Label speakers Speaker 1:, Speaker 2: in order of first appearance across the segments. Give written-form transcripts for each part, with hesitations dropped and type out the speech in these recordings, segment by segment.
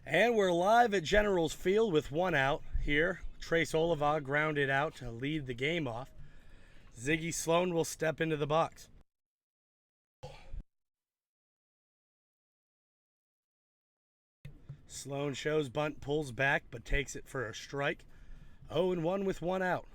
Speaker 1: And we're live at Generals Field with one out here. Trace Oliva grounded out to lead the game off. Ziggy Sloan will step into the box. Sloan shows bunt, pulls back, but takes it for a strike. 0-1 with one out.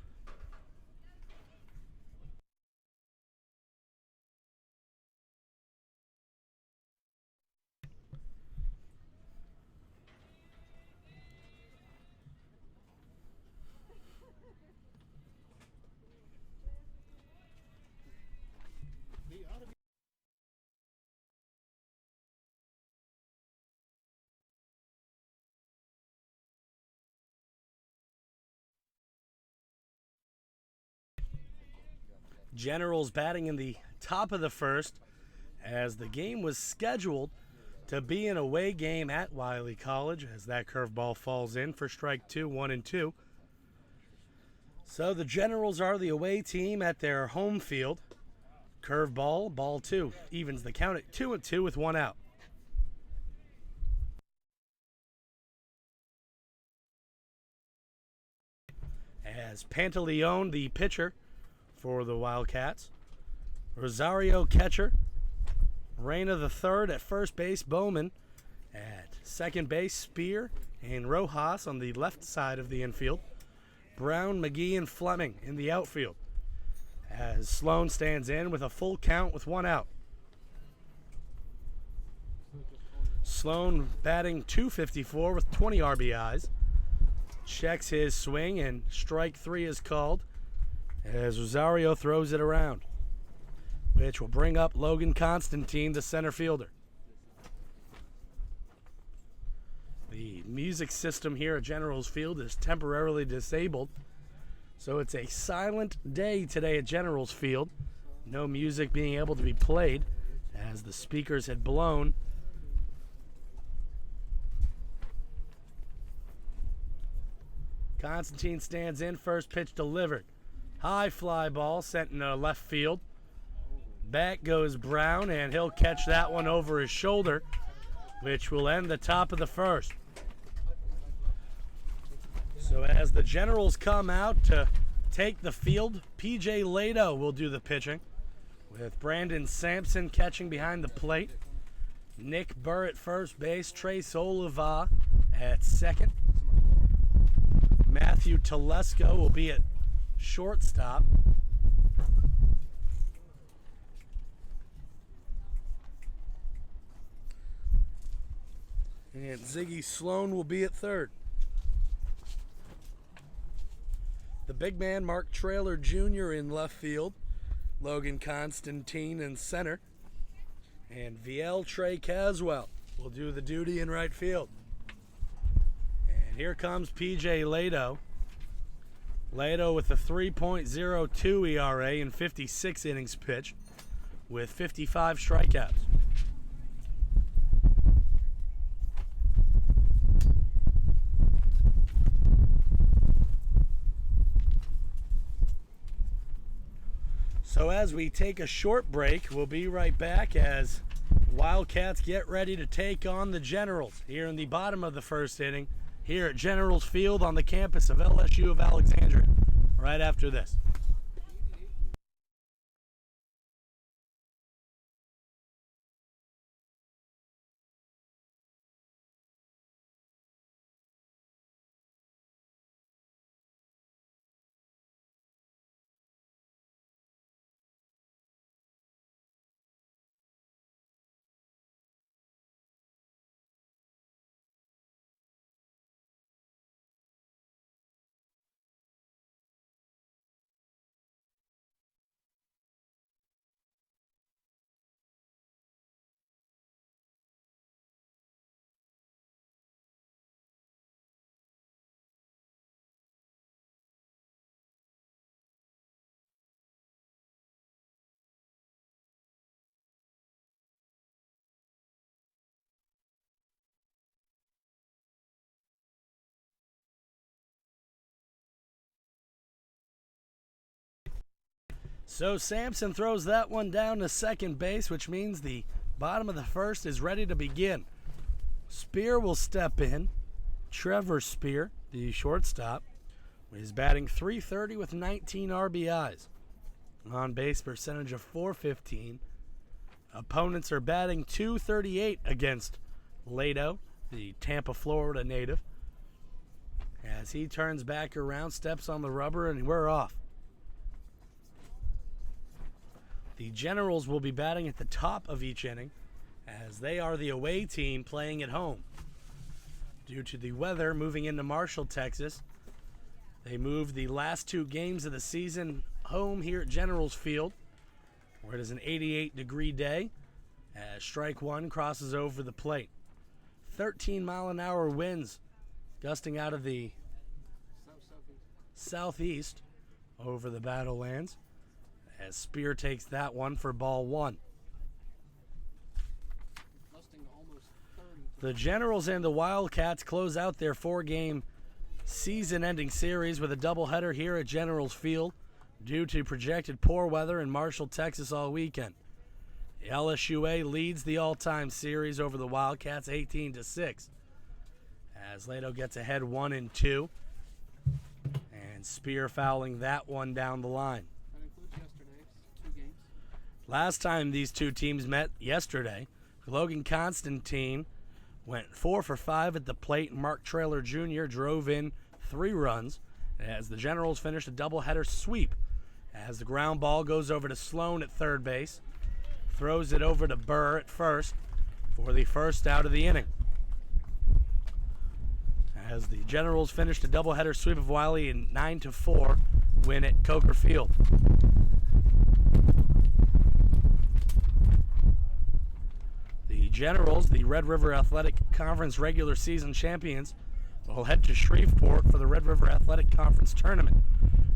Speaker 1: Generals batting in the top of the first as the game was scheduled to be an away game at Wiley College as that curveball falls in for strike two, 1-2. So the Generals are the away team at their home field. Curveball, ball two, evens the count at 2-2 with one out. As Pantaleone, the pitcher for the Wildcats, Rosario catcher, Reyna the third at first base, Bowman at second base, Spear and Rojas on the left side of the infield, Brown, McGee, and Fleming in the outfield, as Sloan stands in with a full count with one out. Sloan batting .254 with 20 RBIs, checks his swing, and strike three is called as Rosario throws it around, which will bring up Logan Constantine, the center fielder. The music system here at Generals Field is temporarily disabled, so it's a silent day today at Generals Field. No music being able to be played as the speakers had blown. Constantine stands in, first pitch delivered. High fly ball sent in left field. Back goes Brown, and he'll catch that one over his shoulder, which will end the top of the first. So as the Generals come out to take the field, P.J. Lado will do the pitching, with Brandon Sampson catching behind the plate. Nick Burr at first base, Trace Oliva at second. Matthew Telesco will be at shortstop. And Ziggy Sloan will be at third. The big man, Mark Traylor Jr. in left field. Logan Constantine in center. And VL Trey Caswell will do the duty in right field. And here comes P.J. Lado. Lado with a 3.02 ERA in 56 innings pitched with 55 strikeouts. So as we take a short break, we'll be right back as Wildcats get ready to take on the Generals here in the bottom of the first inning here at Generals Field on the campus of LSU of Alexandria, right after this. So Sampson throws that one down to second base, which means the bottom of the first is ready to begin. Spear will step in. Trevor Spear, the shortstop, is batting .330 with 19 RBIs. On base percentage of .415. Opponents are batting .238 against Lato, the Tampa, Florida native. As he turns back around, steps on the rubber, and we're off. The Generals will be batting at the top of each inning, as they are the away team playing at home. Due to the weather moving into Marshall, Texas, they moved the last two games of the season home here at Generals Field, where it is an 88-degree day, as strike one crosses over the plate. 13-mile-an-hour winds gusting out of the southeast over the Battlelands, as Spear takes that one for ball one. The Generals and the Wildcats close out their four-game season-ending series with a doubleheader here at Generals Field due to projected poor weather in Marshall, Texas all weekend. The LSUA leads the all-time series over the Wildcats 18-6. As Lato gets ahead 1-2, and Spear fouling that one down the line.
Speaker 2: That includes yesterday's two games.
Speaker 1: Last time these two teams met yesterday, Logan Constantine went 4 for 5 at the plate, and Mark Traylor Jr. drove in 3 runs as the Generals finished a doubleheader sweep. As the ground ball goes over to Sloan at third base, throws it over to Burr at first for the first out of the inning. As the Generals finished a doubleheader sweep of Wiley in 9-4 win at Coker Field. The Generals, the Red River Athletic Conference regular season champions, will head to Shreveport for the Red River Athletic Conference tournament,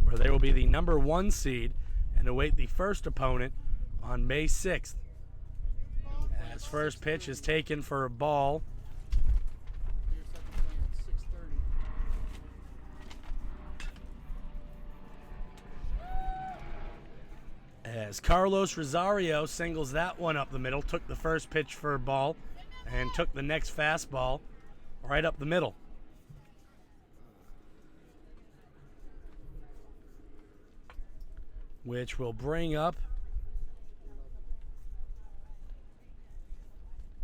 Speaker 1: where they will be the number 1 seed and await the first opponent on May 6th. As first pitch is taken for a ball. As Carlos Rosario singles that one up the middle, took the first pitch for a ball, and took the next fastball right up the middle. Which will bring up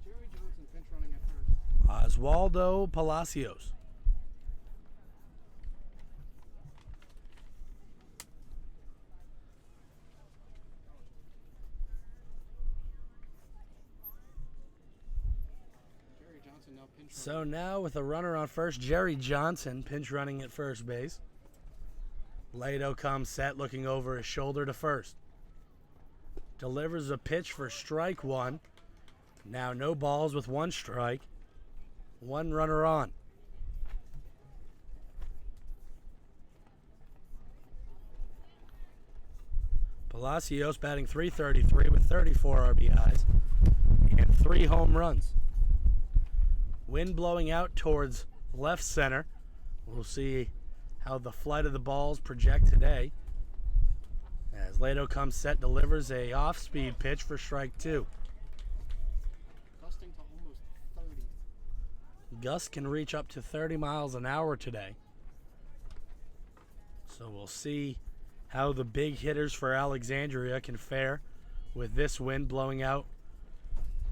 Speaker 2: Jerry Johnson pinch running at first.
Speaker 1: Oswaldo Palacios.
Speaker 2: Jerry Johnson now pinch running.
Speaker 1: So now with a runner on first, Jerry Johnson pinch running at first base. Lato comes set, looking over his shoulder to first. Delivers a pitch for strike one. Now no balls with 1 strike. 1 runner on. Palacios batting .333 with 34 RBIs and 3 home runs. Wind blowing out towards left center. We'll see how the flight of the balls project today. As Lato comes set, delivers a off-speed pitch for strike 2.
Speaker 2: Gusting to almost 30.
Speaker 1: Gusts can reach up to 30 miles an hour today. So we'll see how the big hitters for Alexandria can fare with this wind blowing out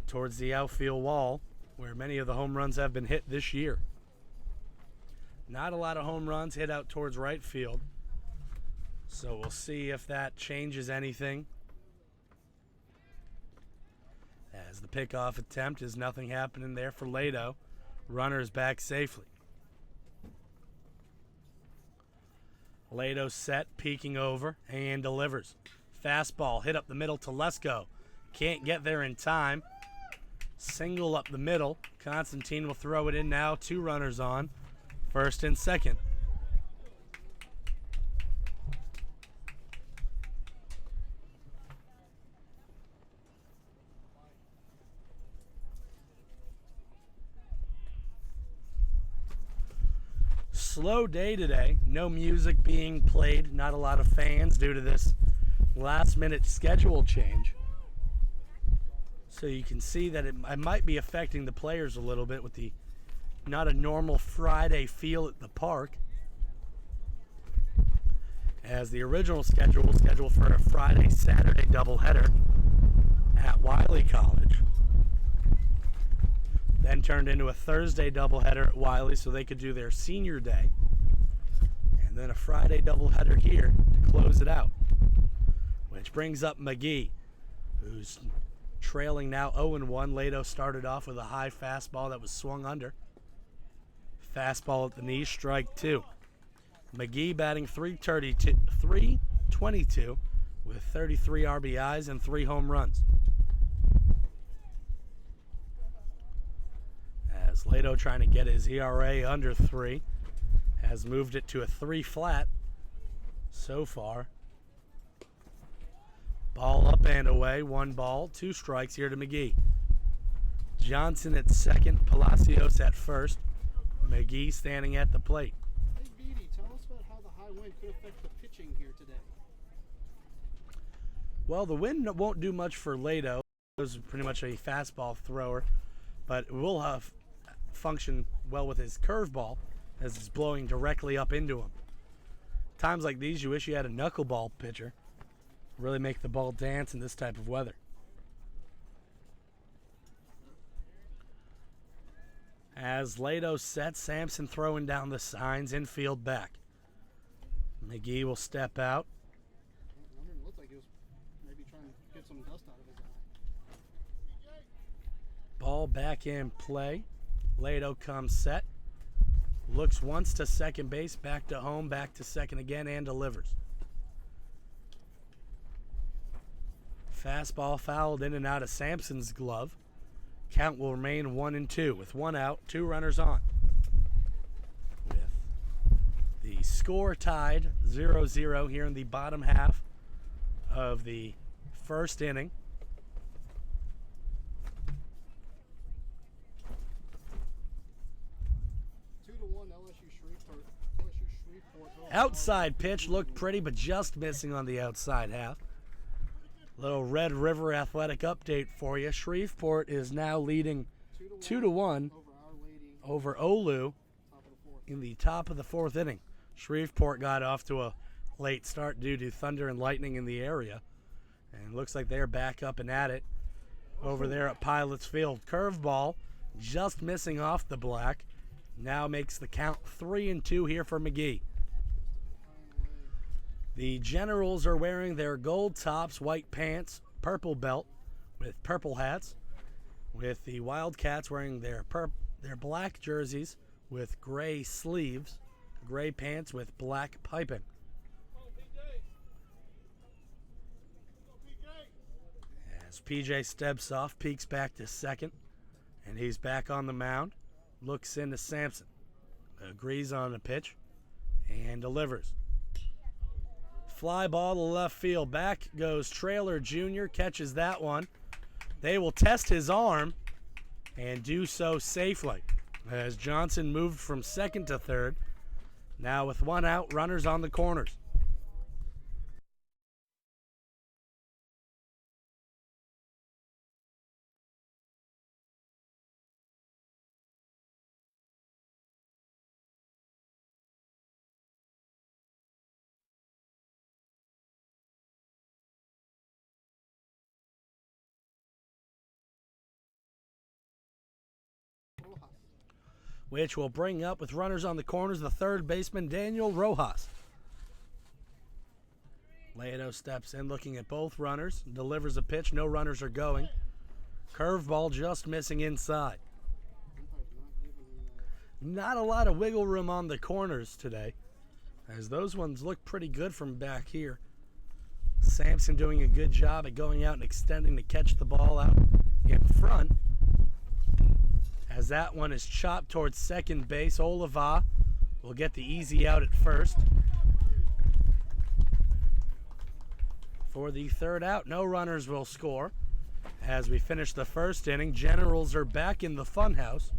Speaker 1: towards the outfield wall, where many of the home runs have been hit this year. Not a lot of home runs hit out towards right field. So we'll see if that changes anything. As the pickoff attempt is nothing happening there for Lato. Runner's back safely. Lato set, peeking over, and delivers. Fastball hit up the middle to Lesko. Can't get there in time. Single up the middle. Constantine will throw it in now. 2 runners on. First and second. Slow day today. No music being played. Not a lot of fans due to this last-minute schedule change. So you can see that it might be affecting the players a little bit with the not a normal Friday feel at the park. As the original schedule was scheduled for a Friday-Saturday doubleheader at Wiley College. Then turned into a Thursday doubleheader at Wiley so they could do their senior day. And then a Friday doubleheader here to close it out. Which brings up McGee, who's trailing now 0-1. Lato started off with a high fastball that was swung under. Fastball at the knee, strike two. McGee batting .322 with 33 RBIs and 3 home runs. As Lato trying to get his ERA under 3, has moved it to a 3 flat so far. Ball up and away, 1 ball, 2 strikes here to McGee. Johnson at second, Palacios at first. McGee standing at the plate.
Speaker 2: Hey, Beatty, tell us about how the high wind could affect the pitching here today.
Speaker 1: Well, the wind won't do much for Lato. He's pretty much a fastball thrower, but it will have function well with his curveball as it's blowing directly up into him. Times like these, you wish you had a knuckleball pitcher. Really make the ball dance in this type of weather. As Lato sets, Sampson throwing down the signs, infield back. McGee will step out.
Speaker 2: It looked like he was maybe trying to get some dust out of his eye.
Speaker 1: Ball back in play. Lato comes set. Looks once to second base, back to home, back to second again, and delivers. Fastball fouled in and out of Sampson's glove. Count will remain 1-2 with 1 out, 2 runners on. With the score tied 0-0 here in the bottom half of the first inning. Outside pitch looked pretty, but just missing on the outside half. Little Red River Athletic update for you. Shreveport is now leading 2-1 over Olu in the top of the 4th inning. Shreveport got off to a late start due to thunder and lightning in the area. And looks like they're back up and at it over there at Pilots Field. Curveball just missing off the black. Now makes the count 3-2 here for McGee. The Generals are wearing their gold tops, white pants, purple belt with purple hats, with the Wildcats wearing their black jerseys with gray sleeves, gray pants with black piping. As PJ steps off, peeks back to second, and he's back on the mound, looks into Sampson, agrees on the pitch, and delivers. Fly ball to left field. Back goes Traylor Jr., catches that one. They will test his arm and do so safely as Johnson moved from second to third. Now with 1 out, runners on the corners. Which will bring up with runners on the corners the third baseman, Daniel Rojas. Lato steps in looking at both runners, delivers a pitch, no runners are going. Curveball just missing inside. Not a lot of wiggle room on the corners today, as those ones look pretty good from back here. Sampson doing a good job at going out and extending to catch the ball out in front. As that one is chopped towards second base, Oliva will get the easy out at first. For the third out, no runners will score. As we finish the first inning, Generals are back in the funhouse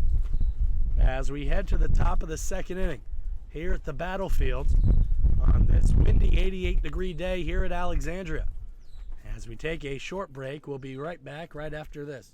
Speaker 1: as we head to the top of the second inning here at the Battlefield on this windy 88-degree day here at Alexandria. As we take a short break, we'll be right back right after this.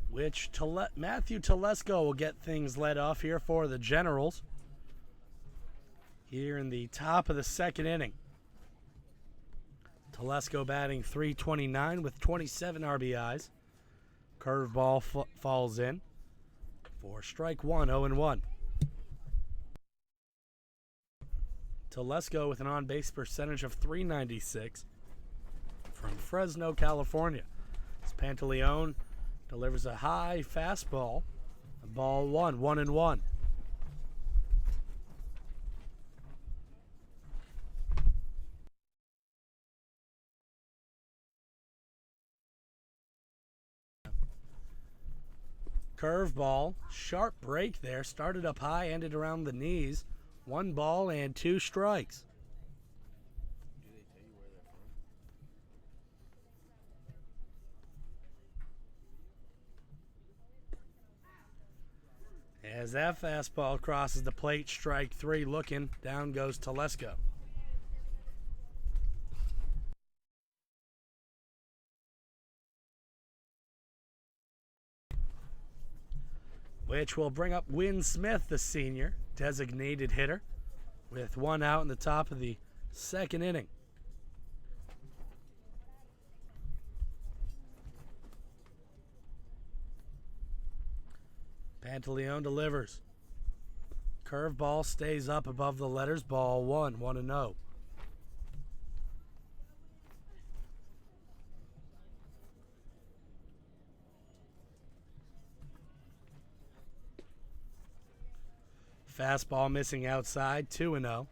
Speaker 1: Which Matthew Telesco will get things led off here for the Generals here in the top of the second inning. Telesco batting .329 with 27 RBIs. Curveball falls in for strike one, 0-1. Telesco with an on-base percentage of .396 from Fresno, California. As Pantaleone delivers a high fastball. Ball 1-1. Curveball, sharp break there. Started up high, ended around the knees. 1 ball and 2 strikes.
Speaker 3: Do they tell you where they're from?
Speaker 1: As that fastball crosses the plate, strike 3 looking. Down goes Telesco. Which will bring up Win Smith, the senior, designated hitter, with 1 out in the top of the second inning. Pantaleone delivers. Curveball stays up above the letters. Ball 1-0. Fastball missing outside, 2-0.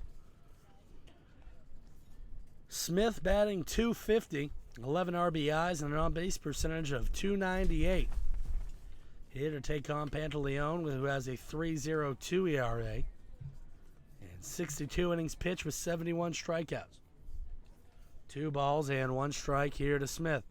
Speaker 1: Smith batting .250, 11 RBIs, and an on-base percentage of .298. Here to take on Pantaleone, who has a .302 ERA and 62 innings pitched with 71 strikeouts. 2 balls and 1 strike here to Smith.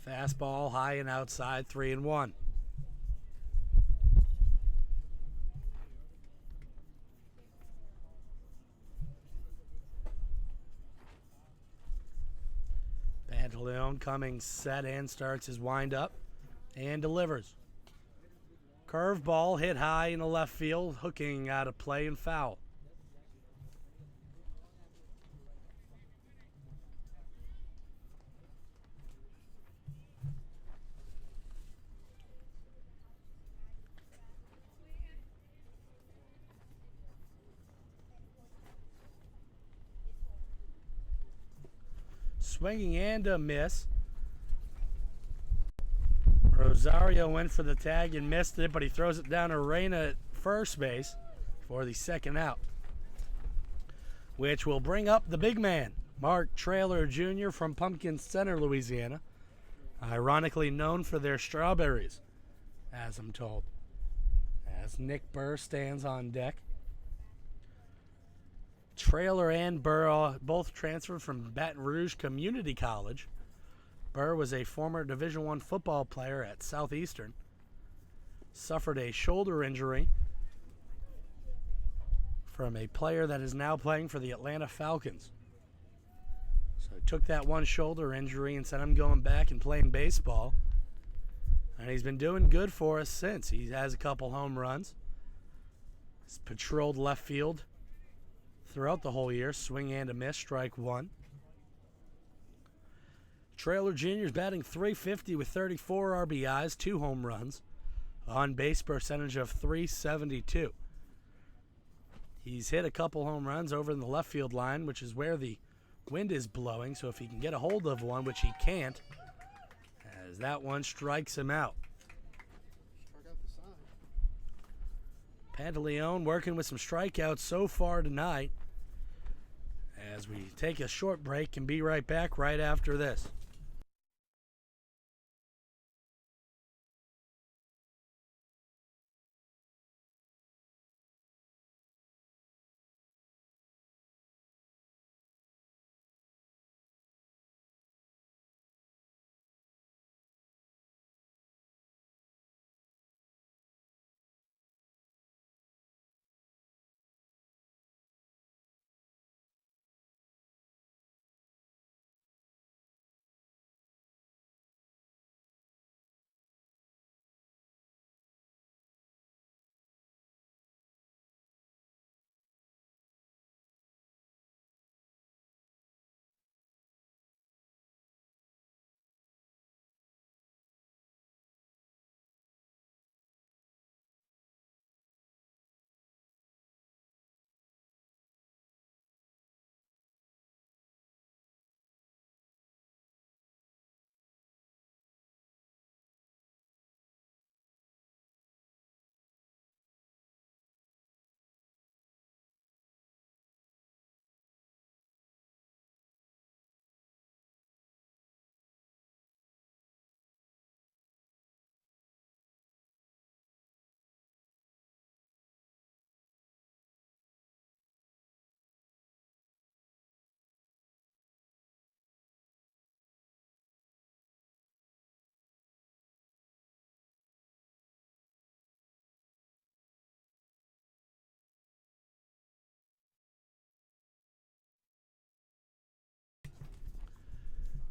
Speaker 1: Fastball high and outside, 3-1. Pantaleone coming set and starts his windup and delivers. Curveball hit high in the left field, hooking out of play and foul. Swinging and a miss. Rosario went for the tag and missed it, but he throws it down to Reyna at first base for the second out, which will bring up the big man, Mark Traylor Jr. from Pumpkin Center, Louisiana, ironically known for their strawberries, as I'm told, as Nick Burr stands on deck. Traylor and Burr both transferred from Baton Rouge Community College. Burr was a former Division I football player at Southeastern. Suffered a shoulder injury from a player that is now playing for the Atlanta Falcons. So he took that one shoulder injury and sent him going back and playing baseball. And he's been doing good for us since. He has a couple home runs. He's patrolled left field throughout the whole year. Swing and a miss, strike one. Traylor Jr. is batting .350 with 34 RBIs, 2 home runs. On base percentage of .372. He's hit a couple home runs over in the left field line, which is where the wind is blowing. So if he can get a hold of one, which he can't, as that one strikes him out.
Speaker 2: Struck out the side.
Speaker 1: Pantaleone working with some strikeouts so far tonight. As we take a short break and be right back right after this.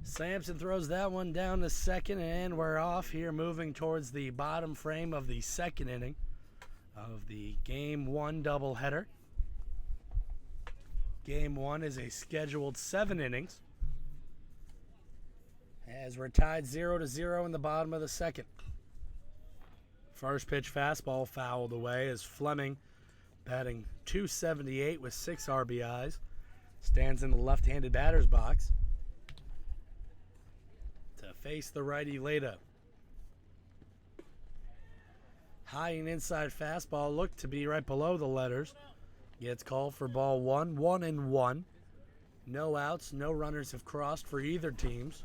Speaker 1: Sampson throws that one down to second, and we're off here, moving towards the bottom frame of the second inning of the Game 1 doubleheader. Game 1 is a scheduled 7 innings, as we're tied 0-0 in the bottom of the second. First pitch fastball fouled away as Fleming, batting .278 with 6 RBIs, stands in the left-handed batter's box to face the righty Lato. High and inside fastball looked to be right below the letters. Gets called for ball 1, 1-1. No outs, no runners have crossed for either teams.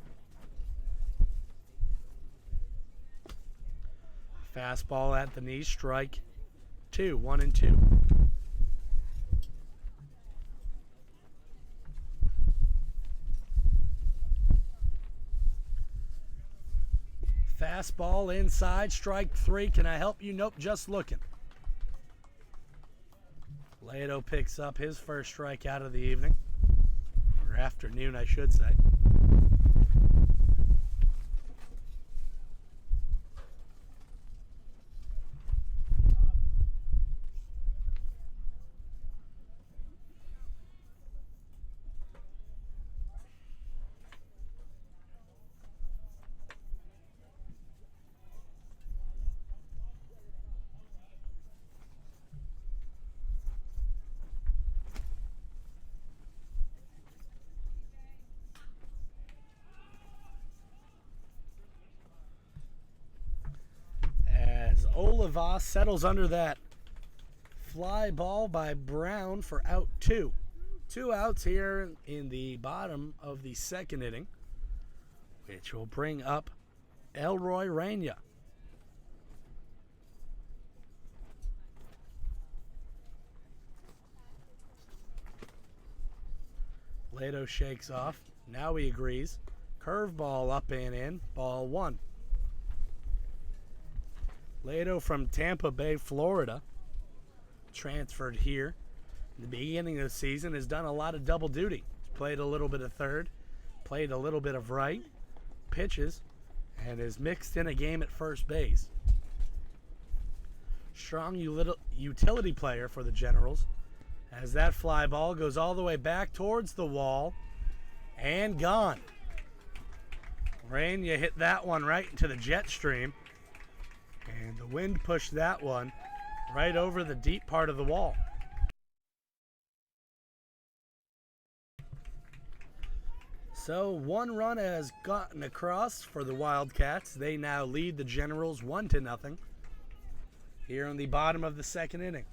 Speaker 1: Fastball at the knee, strike 2, 1-2. Fastball inside, strike 3. Can I help you? Nope, just looking. Lato picks up his first strikeout of the evening, or afternoon, I should say. Olivas settles under that fly ball by Brown for out 2. 2 outs here in the bottom of the second inning, which will bring up Elroy Reyna. Lato shakes off. Now he agrees. Curveball up and in. Ball 1. Lato from Tampa Bay, Florida, transferred here In the beginning of the season has done a lot of double duty. He's played a little bit of third, played a little bit of right, pitches, and is mixed in a game at first base. Strong utility player for the Generals, as that fly ball goes all the way back towards the wall and gone. Rain, you hit that one right into the jet stream, and the wind pushed that one right over the deep part of the wall. So 1 run has gotten across for the Wildcats. They now lead the Generals 1-0 here in the bottom of the second inning.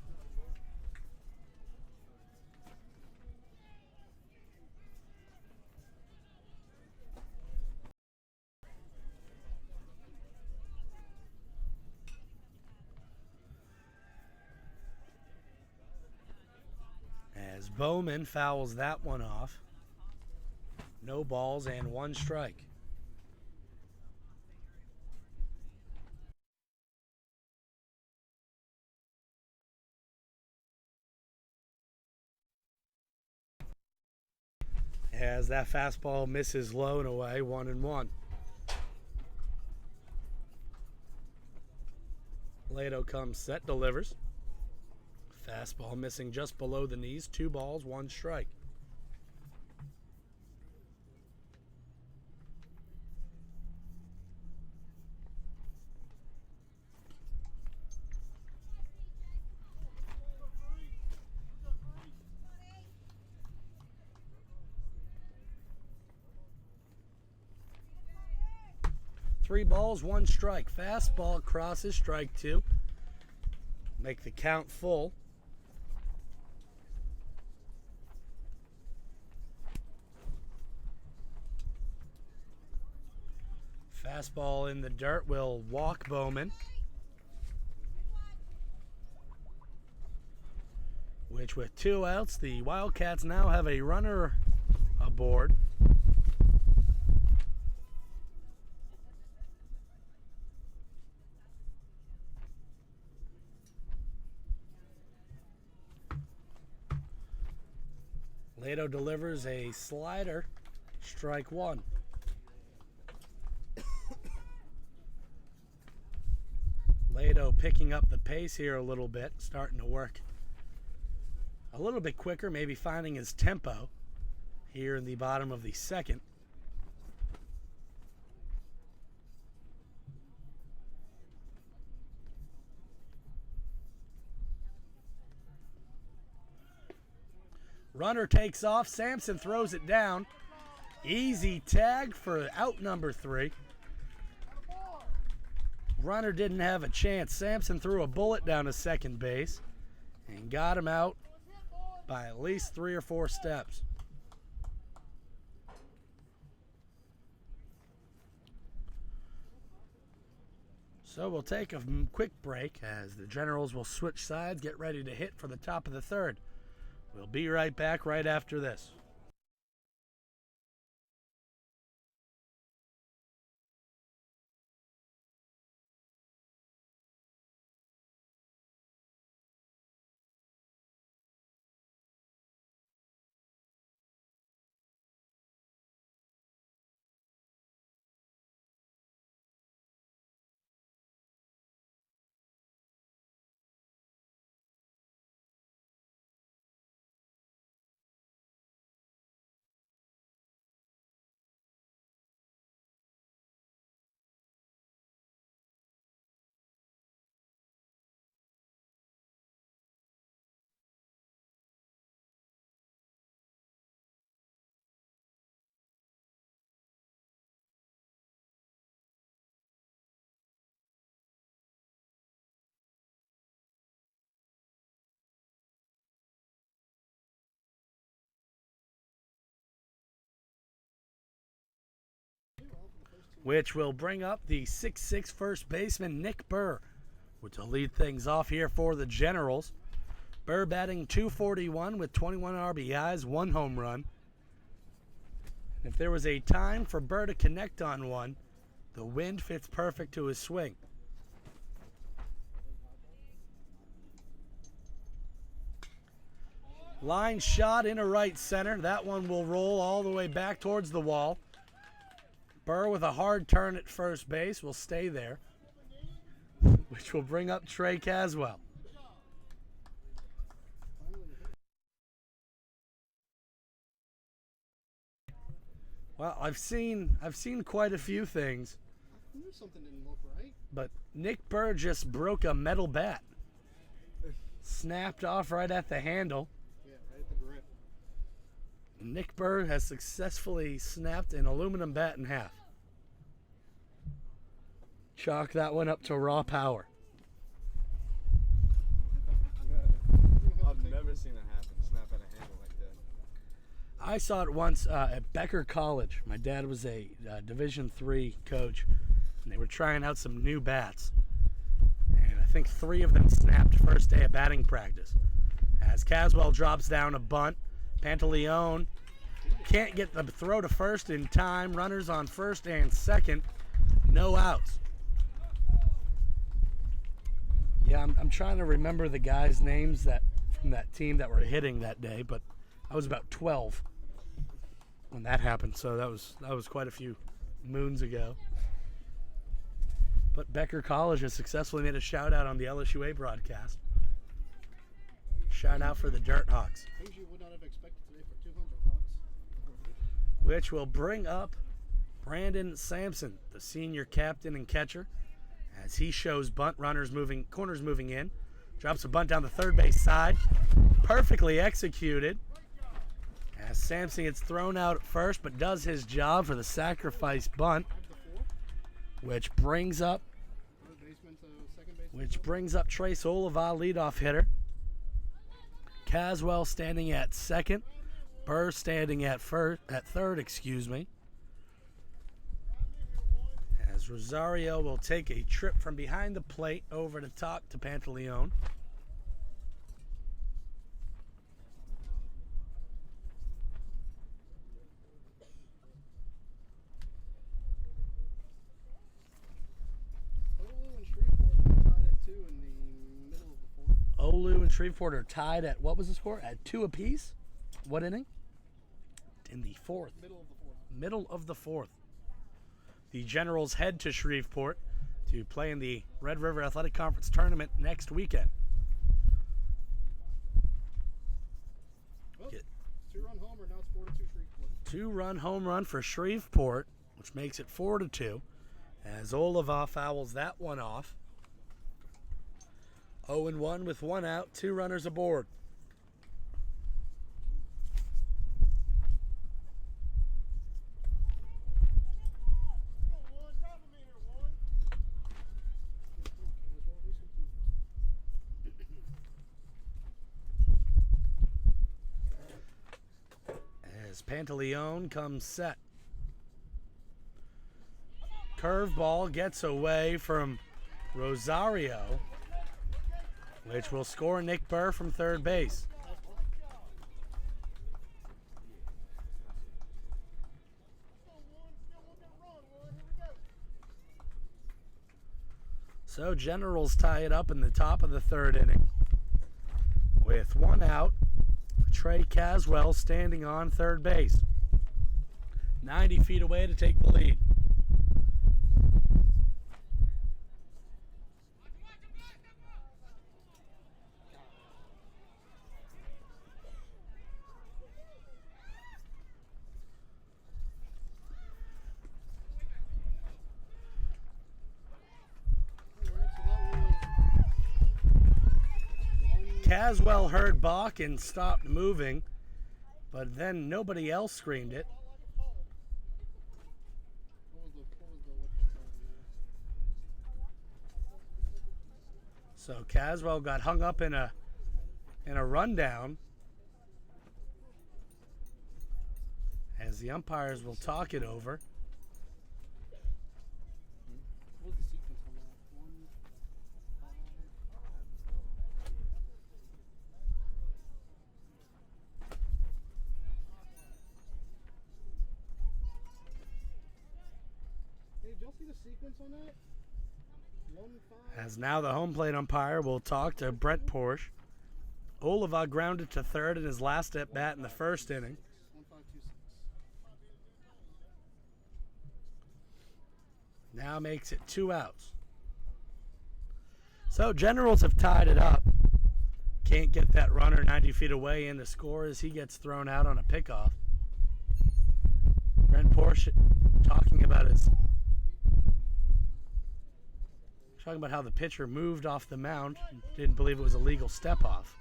Speaker 1: As Bowman fouls that one off. No balls and 1 strike. As that fastball misses low and away, 1-1. Lato comes set, delivers. Fastball missing just below the knees, 2 balls, 1 strike. Three balls, 1 strike. Fastball crosses, strike 2. Make the count full. Fastball in the dirt will walk Bowman, which with 2 outs, the Wildcats now have a runner aboard. Lato delivers a slider, strike 1. Lato picking up the pace here a little bit, starting to work a little bit quicker, maybe finding his tempo here in the bottom of the second. Runner takes off. Sampson throws it down. Easy tag for out number 3. Runner didn't have a chance. Sampson threw a bullet down to second base and got him out by at least 3 or 4 steps. So we'll take a quick break as the Generals will switch sides, get ready to hit for the top of the third. We'll be right back right after this. Which will bring up the 6'6" first baseman Nick Burr, which will lead things off here for the Generals. Burr batting .241 with 21 RBIs, 1 home run. If there was a time for Burr to connect on one, the wind fits perfect to his swing. Line shot into right center. That one will roll all the way back towards the wall. Burr with a hard turn at first base will stay there, which will bring up Trey Caswell. Well, I've seen quite a few things,
Speaker 2: I knew something didn't look right.
Speaker 1: but Nick Burr just broke a metal bat. Snapped off right at the handle.
Speaker 2: Yeah, right at the grip.
Speaker 1: Nick Burr has successfully snapped an aluminum bat in half. Chalk that one up to raw power.
Speaker 3: I've never seen it happen. Snap at a handle like that.
Speaker 1: I saw it once at Becker College. My dad was a Division III coach, and they were trying out some new bats. And I think 3 of them snapped first day of batting practice. As Caswell drops down a bunt, Pantaleone can't get the throw to first in time. Runners on first and second, no outs. Yeah, I'm trying to remember the guys' names from that team that were hitting that day, but I was about 12 when that happened, so that was quite a few moons ago. But Becker College has successfully made a shout out on the LSUA broadcast. Shout out for the Dirt Hawks.
Speaker 2: Things you would not have expected today for 200, Alex.
Speaker 1: Which will bring up Brandon Sampson, the senior captain and catcher, as he shows corners moving in. Drops a bunt down the third base side. Perfectly executed. As Sampson gets thrown out at first, but does his job for the sacrifice bunt, which brings up Trace Oliva, leadoff hitter. Caswell standing at second. Burr standing at third, As Rosario will take a trip from behind the plate over to talk to Pantaleone. Olu and Shreveport are tied at, what was the score? At 2 apiece? What inning? In the 4th. Middle of the 4th. The Generals head to Shreveport to play in the Red River Athletic Conference tournament next weekend.
Speaker 2: Well, 2-run homer, now it's 4-2 Shreveport.
Speaker 1: 2-run home run for Shreveport, which makes it 4-2, as Oliva fouls that one off. 0-1 with 1 out, 2 runners aboard. As Pantaleone comes set. Curveball gets away from Rosario, which will score Nick Burr from third base. So Generals tie it up in the top of the 3rd inning. With 1 out, Trey Caswell standing on third base. 90 feet away to take the lead. Caswell heard balk and stopped moving, but then nobody else screamed it. So Caswell got hung up in a rundown, as the umpires will talk it over.
Speaker 2: What was the sequence on that? 1, 5. Hey, did y'all see the sequence on that? 1, 5.
Speaker 1: As now the home plate umpire will talk to Brent Porsche Oliva grounded to third in his last at bat in the first inning.
Speaker 2: 1526.
Speaker 1: Now makes it 2 outs. So Generals have tied it up. Can't get that runner 90 feet away in to score as he gets thrown out on a pickoff. Brent Porsche talking about how the pitcher moved off the mound. Didn't believe it was a legal step off.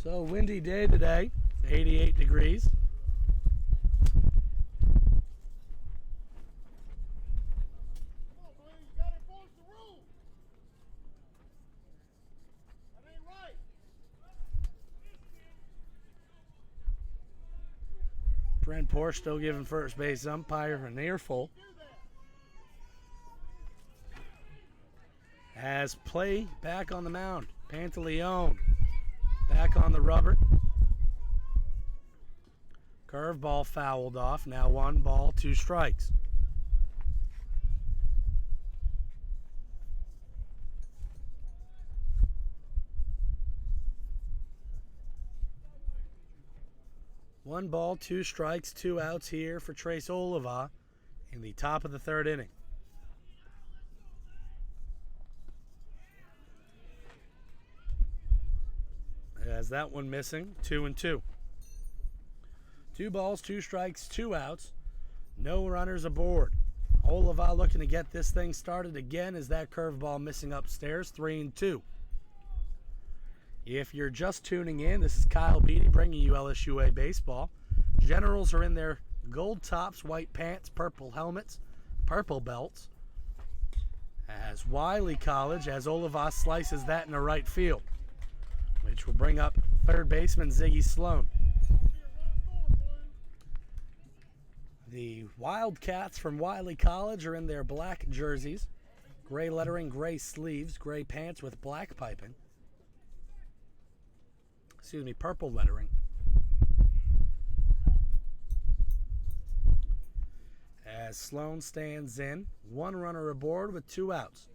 Speaker 1: So windy day today, 88 degrees. Brent Porsche still giving first base umpire an earful. As play back on the mound, Pantaleone back on the rubber. Curveball fouled off. Now 1 ball, 2 strikes. One ball, 2 strikes, 2 outs here for Trace Oliva in the top of the third inning. As that one missing, 2-2. 2 balls, 2 strikes, 2 outs. No runners aboard. Oliva looking to get this thing started again as that curveball missing upstairs, 3-2. If you're just tuning in, this is Kyle Beatty bringing you LSUA baseball. Generals are in their gold tops, white pants, purple helmets, purple belts. As Wiley College, as Oliva slices that into right field, which will bring up third baseman Ziggy Sloan. The Wildcats from Wiley College are in their black jerseys, gray lettering, gray sleeves, gray pants with black piping. Purple lettering. As Sloan stands in, 1 runner aboard with 2 outs.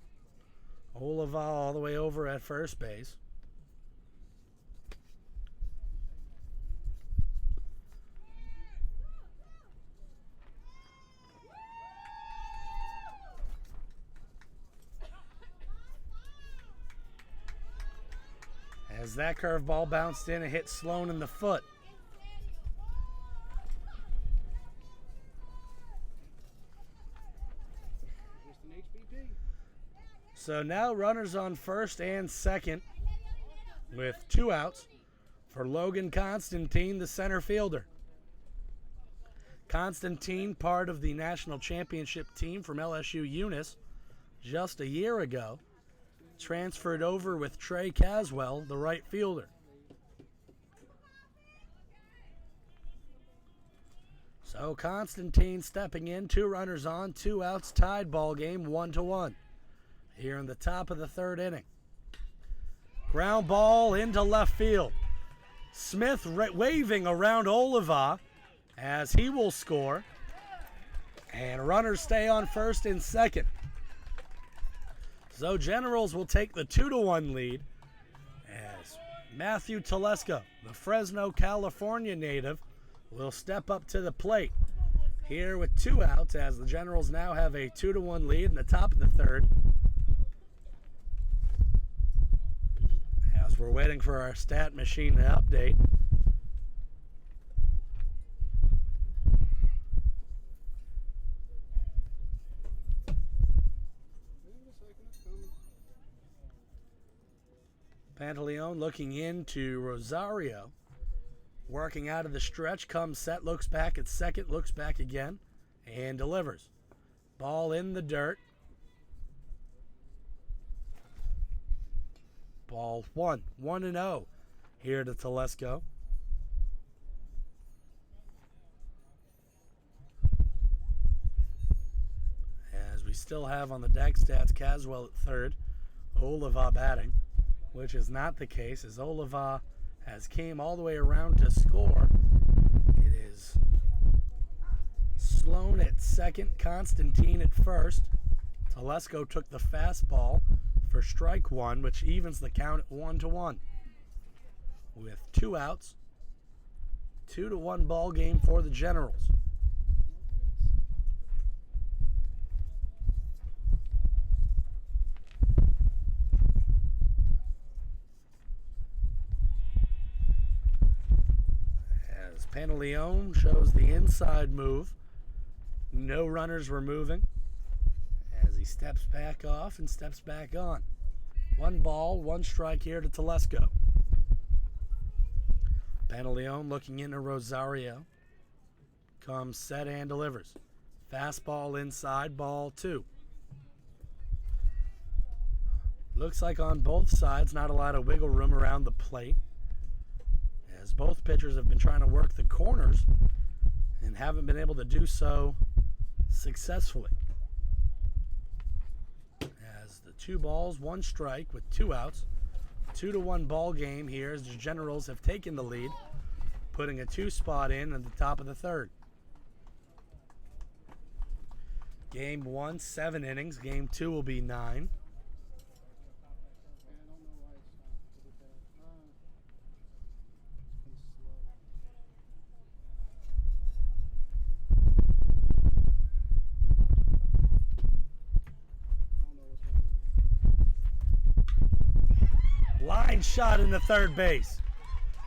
Speaker 1: Oliva all the way over at first base. As that curveball bounced in and hit Sloan in the foot. So now runners on first and second with 2 outs for Logan Constantine, the center fielder. Constantine, part of the national championship team from LSU Eunice just a year ago, transferred over with Trey Caswell, the right fielder. So Constantine stepping in, 2 runners on, 2 outs, tied ball game, 1-1. Here in the top of the third inning. Ground ball into left field. Smith waving around Oliva as he will score. And runners stay on first and second. So Generals will take the 2-1 lead as Matthew Telesco, the Fresno, California native, will step up to the plate here with 2 outs as the Generals now have a 2-1 lead in the top of the third. As we're waiting for our stat machine to update. Pantaleone looking into Rosario. Working out of the stretch, comes set, looks back at second, looks back again, and delivers. Ball in the dirt. Ball 1-0 here to Telesco. As we still have on the deck stats, Caswell at third, Oliva batting. which is not the case as Oliva has came all the way around to score. It is Sloan at second, Constantine at first. Telesco took the fastball for strike one, which evens the count at 1-1. With 2 outs, 2-1 ball game for the Generals. As Pantaleone shows the inside move, no runners were moving as he steps back off and steps back on. 1 ball, 1 strike here to Telesco. Pantaleone looking into Rosario. Comes set and delivers. Fastball inside, ball 2. Looks like on both sides, not a lot of wiggle room around the plate, as both pitchers have been trying to work the corners and haven't been able to do so successfully. As the 2 balls, 1 strike with 2 outs. 2-1 ball game here as the Generals have taken the lead, putting a 2 spot in at the top of the 3rd. Game 1, 7 innings. Game 2 will be 9. Line shot into third base.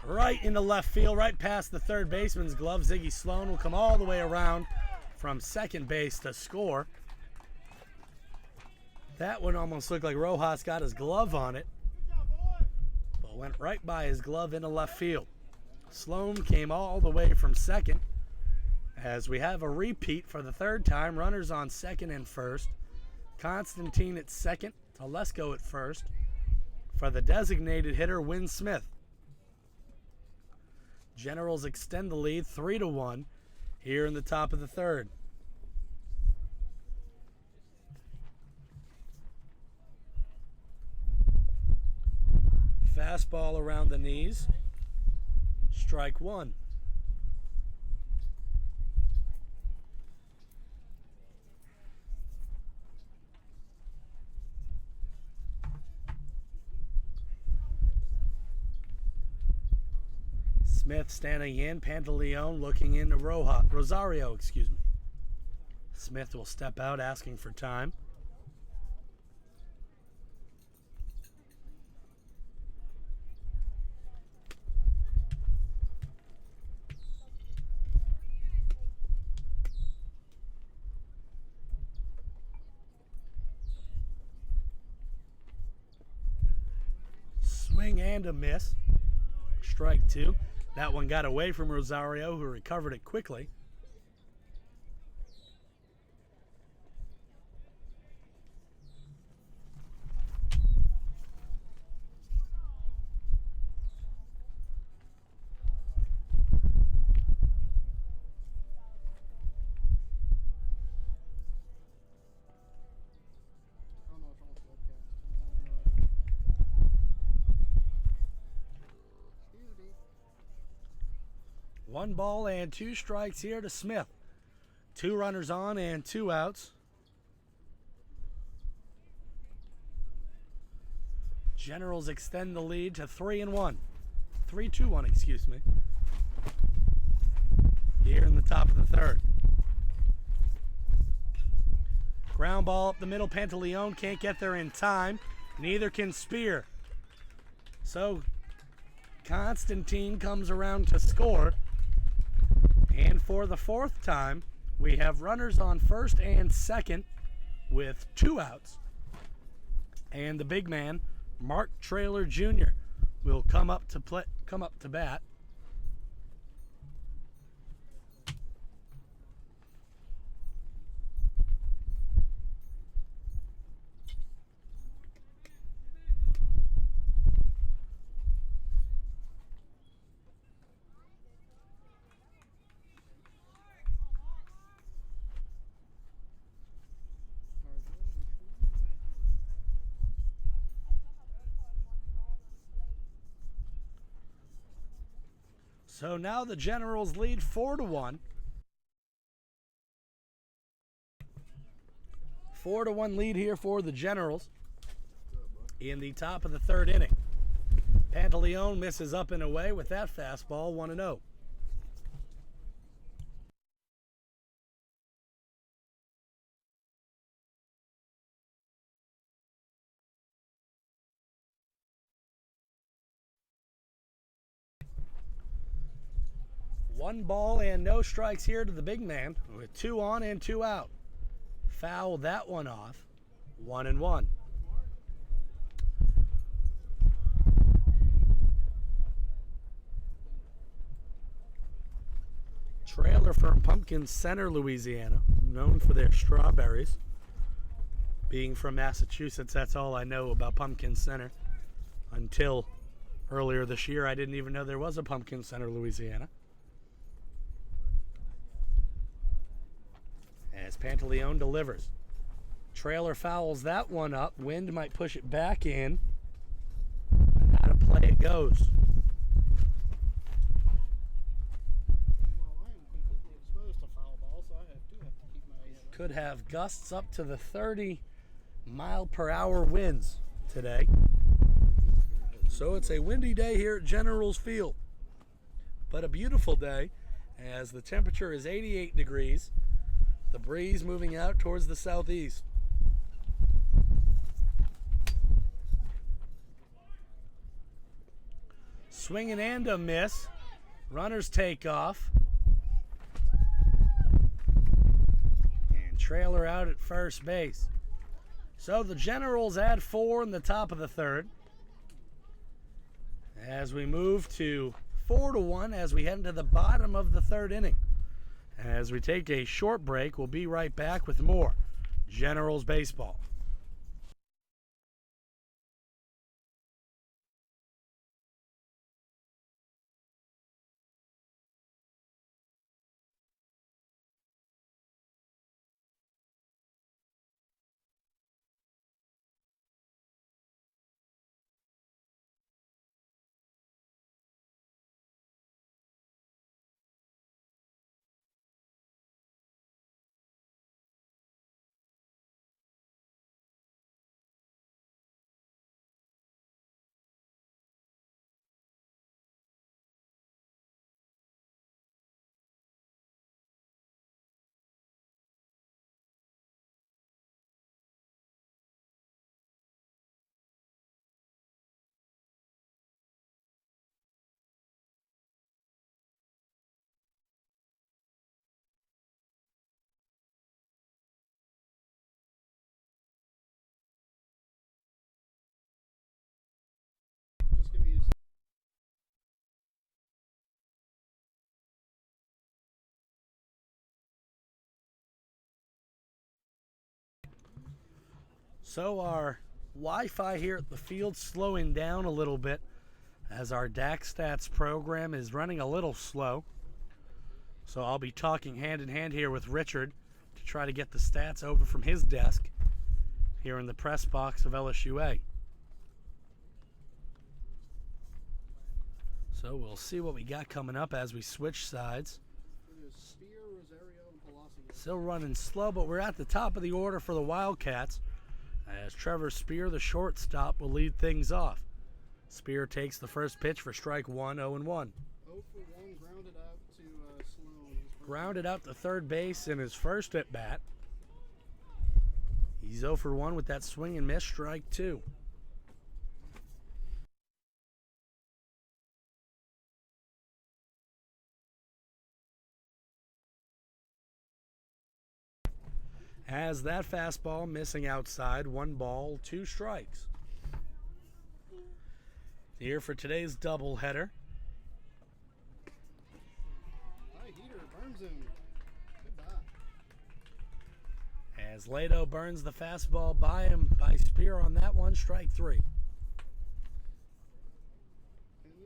Speaker 1: Right into left field, right past the third baseman's glove. Ziggy Sloan will come all the way around from second base to score. That one almost looked like Rojas got his glove on it, but went right by his glove into left field. Sloan came all the way from second as we have a repeat for the 3rd time. Runners on second and first. Constantine at second, Telesco at first. For the designated hitter, Win Smith. Generals extend the lead 3-1 here in the top of the 3rd. Fastball around the knees. Strike 1. Smith standing in, Pantaleone looking into Rosario. Smith will step out asking for time. Swing and a miss. Strike 2. That one got away from Rosario, who recovered it quickly. One ball and 2 strikes here to Smith. 2 runners on and 2 outs. Generals extend the lead to 3-1. 3-2-1, here in the top of the 3rd. Ground ball up the middle. Pantaleone can't get there in time. Neither can Spear. So Constantine comes around to score. And for the 4th time, we have runners on first and second with 2 outs. And the big man, Mark Traylor Jr., will come up to bat. So now the Generals lead 4-1. 4-1 lead here for the Generals in the top of the third inning. Pantaleone misses up and away with that fastball, 1-0. One ball and no strikes here to the big man with 2 on and 2 out. Fouled that one off, 1-1. Trailer from Pumpkin Center, Louisiana, known for their strawberries. Being from Massachusetts, that's all I know about Pumpkin Center. Until earlier this year, I didn't even know there was a Pumpkin Center, Louisiana. As Pantaleone delivers. Trailer fouls that one up. Wind might push it back in. And out of play it goes.
Speaker 2: Well, I am completely exposed to foul ball, so I do have to keep my head up.
Speaker 1: Could have gusts up to the 30-mile-per-hour winds today. So it's a windy day here at Generals Field. But a beautiful day as the temperature is 88 degrees. The breeze moving out towards the southeast. Swinging and a miss. Runners take off. And trailer out at first base. So the Generals add 4 in the top of the third. As we move to 4-1 as we head into the bottom of the third inning. As we take a short break, we'll be right back with more Generals baseball.
Speaker 2: Just give me
Speaker 1: So our Wi-Fi here at the field slowing down a little bit as our DAC Stats program is running a little slow. So I'll be talking hand in hand here with Richard to try to get the stats over from his desk here in the press box of LSUA. So we'll see what we got coming up as we switch sides.
Speaker 2: it is Spear, Rosario, and Palacio.
Speaker 1: Still running slow, but we're at the top of the order for the Wildcats as Trevor Spear, the shortstop, will lead things off. Spear takes the first pitch for strike 1, 0-1.
Speaker 2: 0 for 1, grounded out to Sloan. His first
Speaker 1: Grounded out to third base in his first at bat. He's 0 for 1 with that swing and miss, strike 2. As that fastball missing outside, 1 ball, 2 strikes. Here for today's doubleheader.
Speaker 2: high heater burns him. Goodbye.
Speaker 1: As Lato burns the fastball by him by Spear on that one, strike 3.
Speaker 2: And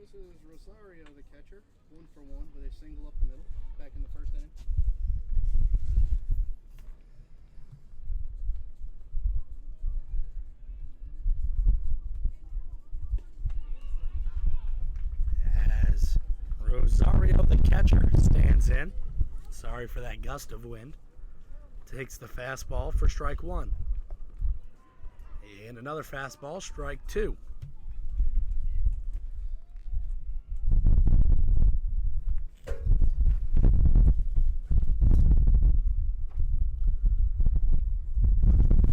Speaker 2: this is Rosario, the catcher, 1 for 1 with a single up the middle back in the first inning.
Speaker 1: As Rosario One's in. Sorry for that gust of wind. Takes the fastball for strike one. And another fastball, strike two.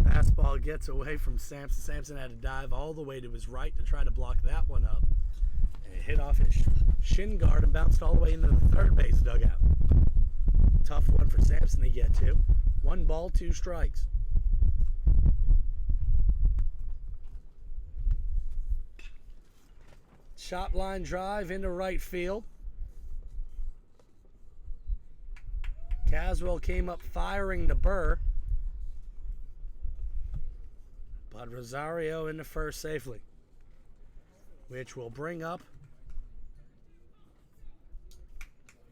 Speaker 1: Fastball gets away from Sampson. Sampson had to dive all the way to his right to try to block that one up. And it hit off his shin guard and bounced all the way into the third base dugout. Tough one for Sampson to get to. 1 ball, 2 strikes. Chop line drive into right field. Caswell came up firing to Burr, but Rosario into first safely, which will bring up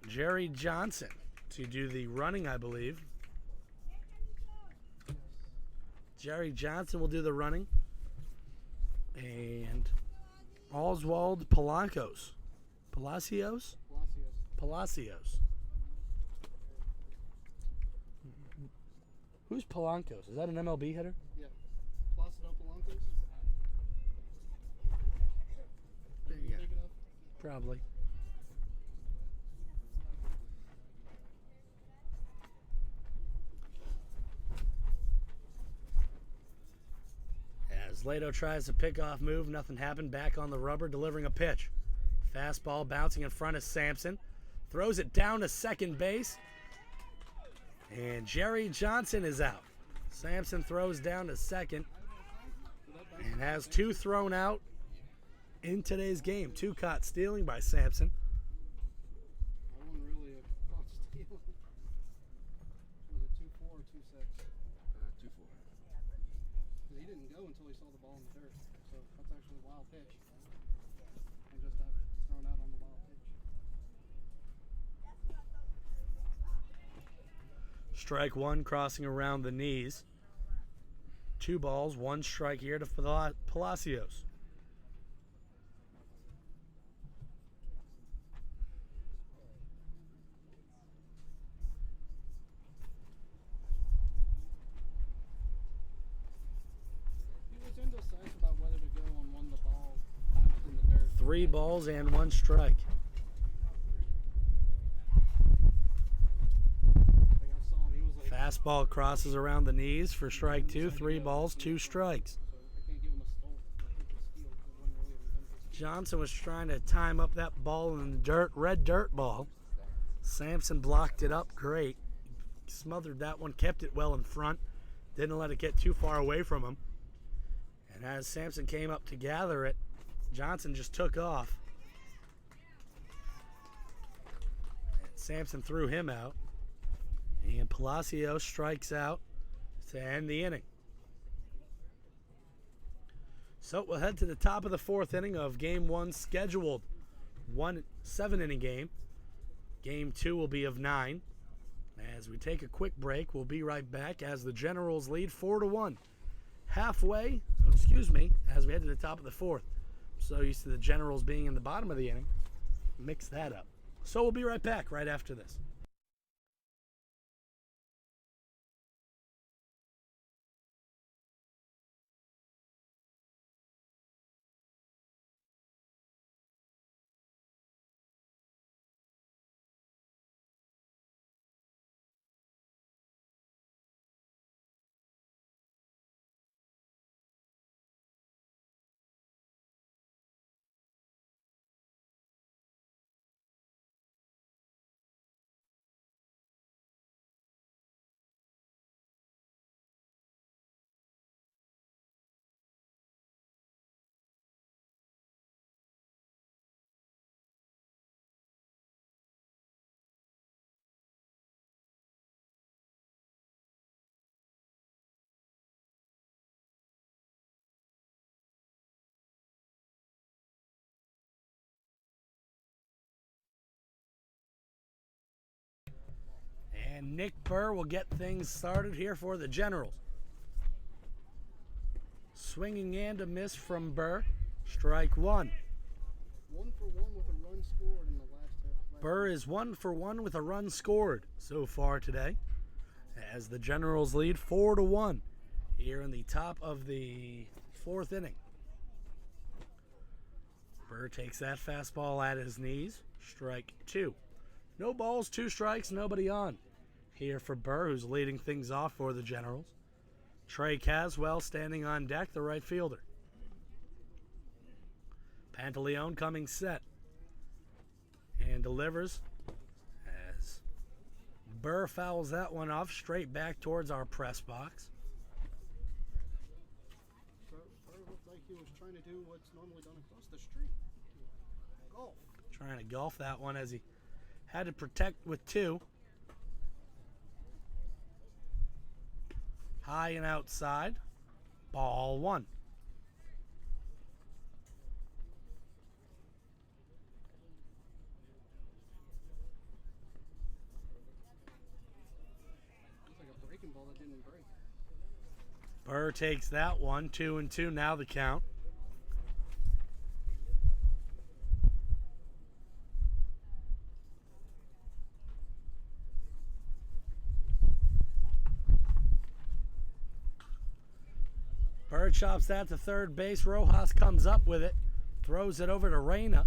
Speaker 1: Jerry Johnson to do the running, I believe. Jerry Johnson will do the running. And Oswald Palacios. Who's Palacios? Is that an MLB hitter?
Speaker 2: Yeah. Placido Palancos?
Speaker 1: Yeah, probably. As Lato tries to pick off move, nothing happened. Back on the rubber, delivering a pitch. Fastball bouncing in front of Sampson. Throws it down to second base. And Jerry Johnson is out. Sampson throws down to second and has 2 thrown out in today's game. 2 caught stealing by Sampson.
Speaker 2: That one really caught stealing. Was it 2-4 or 2-6?
Speaker 3: 2-4.
Speaker 2: He didn't go until he saw the ball in the dirt. So that's actually a wild pitch. And just got thrown out on the wild pitch.
Speaker 1: Strike one crossing around the knees. 2 balls, 1 strike here to Palacios.
Speaker 2: He was indecisive about whether to go on one the ball bounced in the dirt.
Speaker 1: 3 balls and 1 strike.
Speaker 2: Like I saw him, he was like,
Speaker 1: Fastball crosses around the knees for strike 2. 3 balls, 2 strikes.
Speaker 2: so I can't give him a steal. It wasn't really a redemption.
Speaker 1: Johnson was trying to time up that ball in the dirt, red dirt ball. Sampson blocked it up great. Smothered that one, kept it well in front. Didn't let it get too far away from him. And as Sampson came up to gather it, Johnson just took off. And Sampson threw him out. And Palacios strikes out to end the inning. So we'll head to the top of the 4th inning of Game 1, scheduled 7-inning game. Game 2 will be of 9. As we take a quick break, we'll be right back as the Generals lead 4-1. As we head to the top of the 4th. I'm so used to the Generals being in the bottom of the inning. Mix that up. So we'll be right back right after this. And Nick Burr will get things started here for the Generals. Swinging and a miss from Burr. Strike 1.
Speaker 2: 1 for 1 with a run scored in the
Speaker 1: Burr is 1 for 1 with a run scored so far today, as the Generals lead 4-1 here in the top of the 4th inning. Burr takes that fastball at his knees. Strike 2. No balls, 2 strikes, nobody on. Here for Burr, who's leading things off for the Generals. Trey Caswell standing on deck, the right fielder. Pantaleone coming set and delivers as Burr fouls that one off straight back towards our press box.
Speaker 2: Burr looked like he was trying to do what's normally done across the street. Golf.
Speaker 1: Trying to golf that one as he had to protect with 2. High and outside. Ball 1.
Speaker 2: Looks like a breaking ball that didn't break.
Speaker 1: Burr takes that one. 2-2 now the count. Burr chops that to third base. Rojas comes up with it. Throws it over to Reyna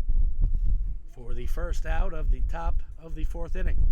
Speaker 1: for the first out of the top of the 4th inning.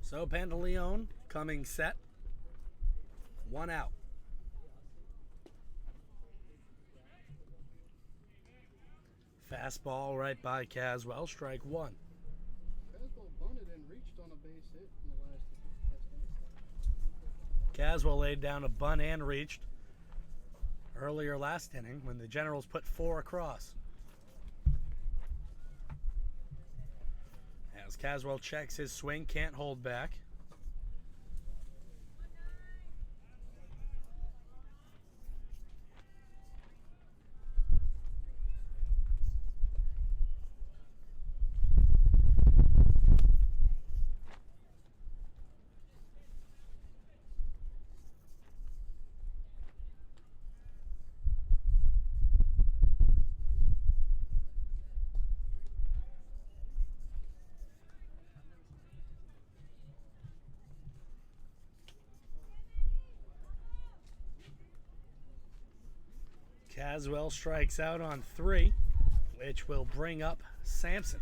Speaker 1: So Pantaleone coming set. 1 out. Fastball right by Caswell. Strike 1.
Speaker 2: Caswell bunted and reached on a base hit in the last inning.
Speaker 1: Caswell laid down a bunt and reached earlier last inning when the Generals put 4 across. As Caswell checks his swing, can't hold back. Caswell strikes out on 3, which will bring up Sampson.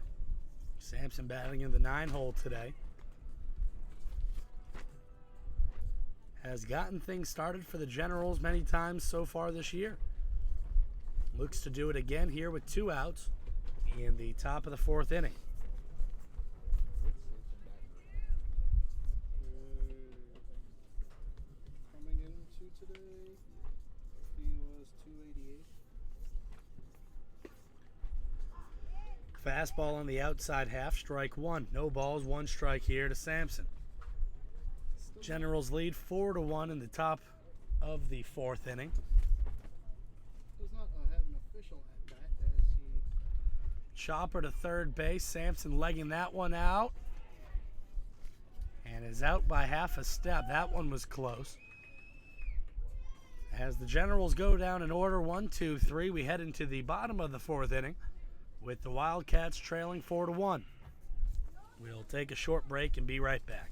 Speaker 1: Sampson batting in the 9-hole today. Has gotten things started for the Generals many times so far this year. Looks to do it again here with 2 outs in the top of the 4th inning.
Speaker 2: Coming into today, he was 288.
Speaker 1: Fastball on the outside half, strike 1. No balls, 1 strike here to Sampson. Generals lead 4-1 in the top of the 4th inning.
Speaker 2: Does not have an official at bat as he.
Speaker 1: Chopper to third base. Sampson legging that one out. And is out by half a step. That one was close. As the Generals go down in order 1, 2, 3, we head into the bottom of the 4th inning with the Wildcats trailing 4-1. We'll take a short break and be right back.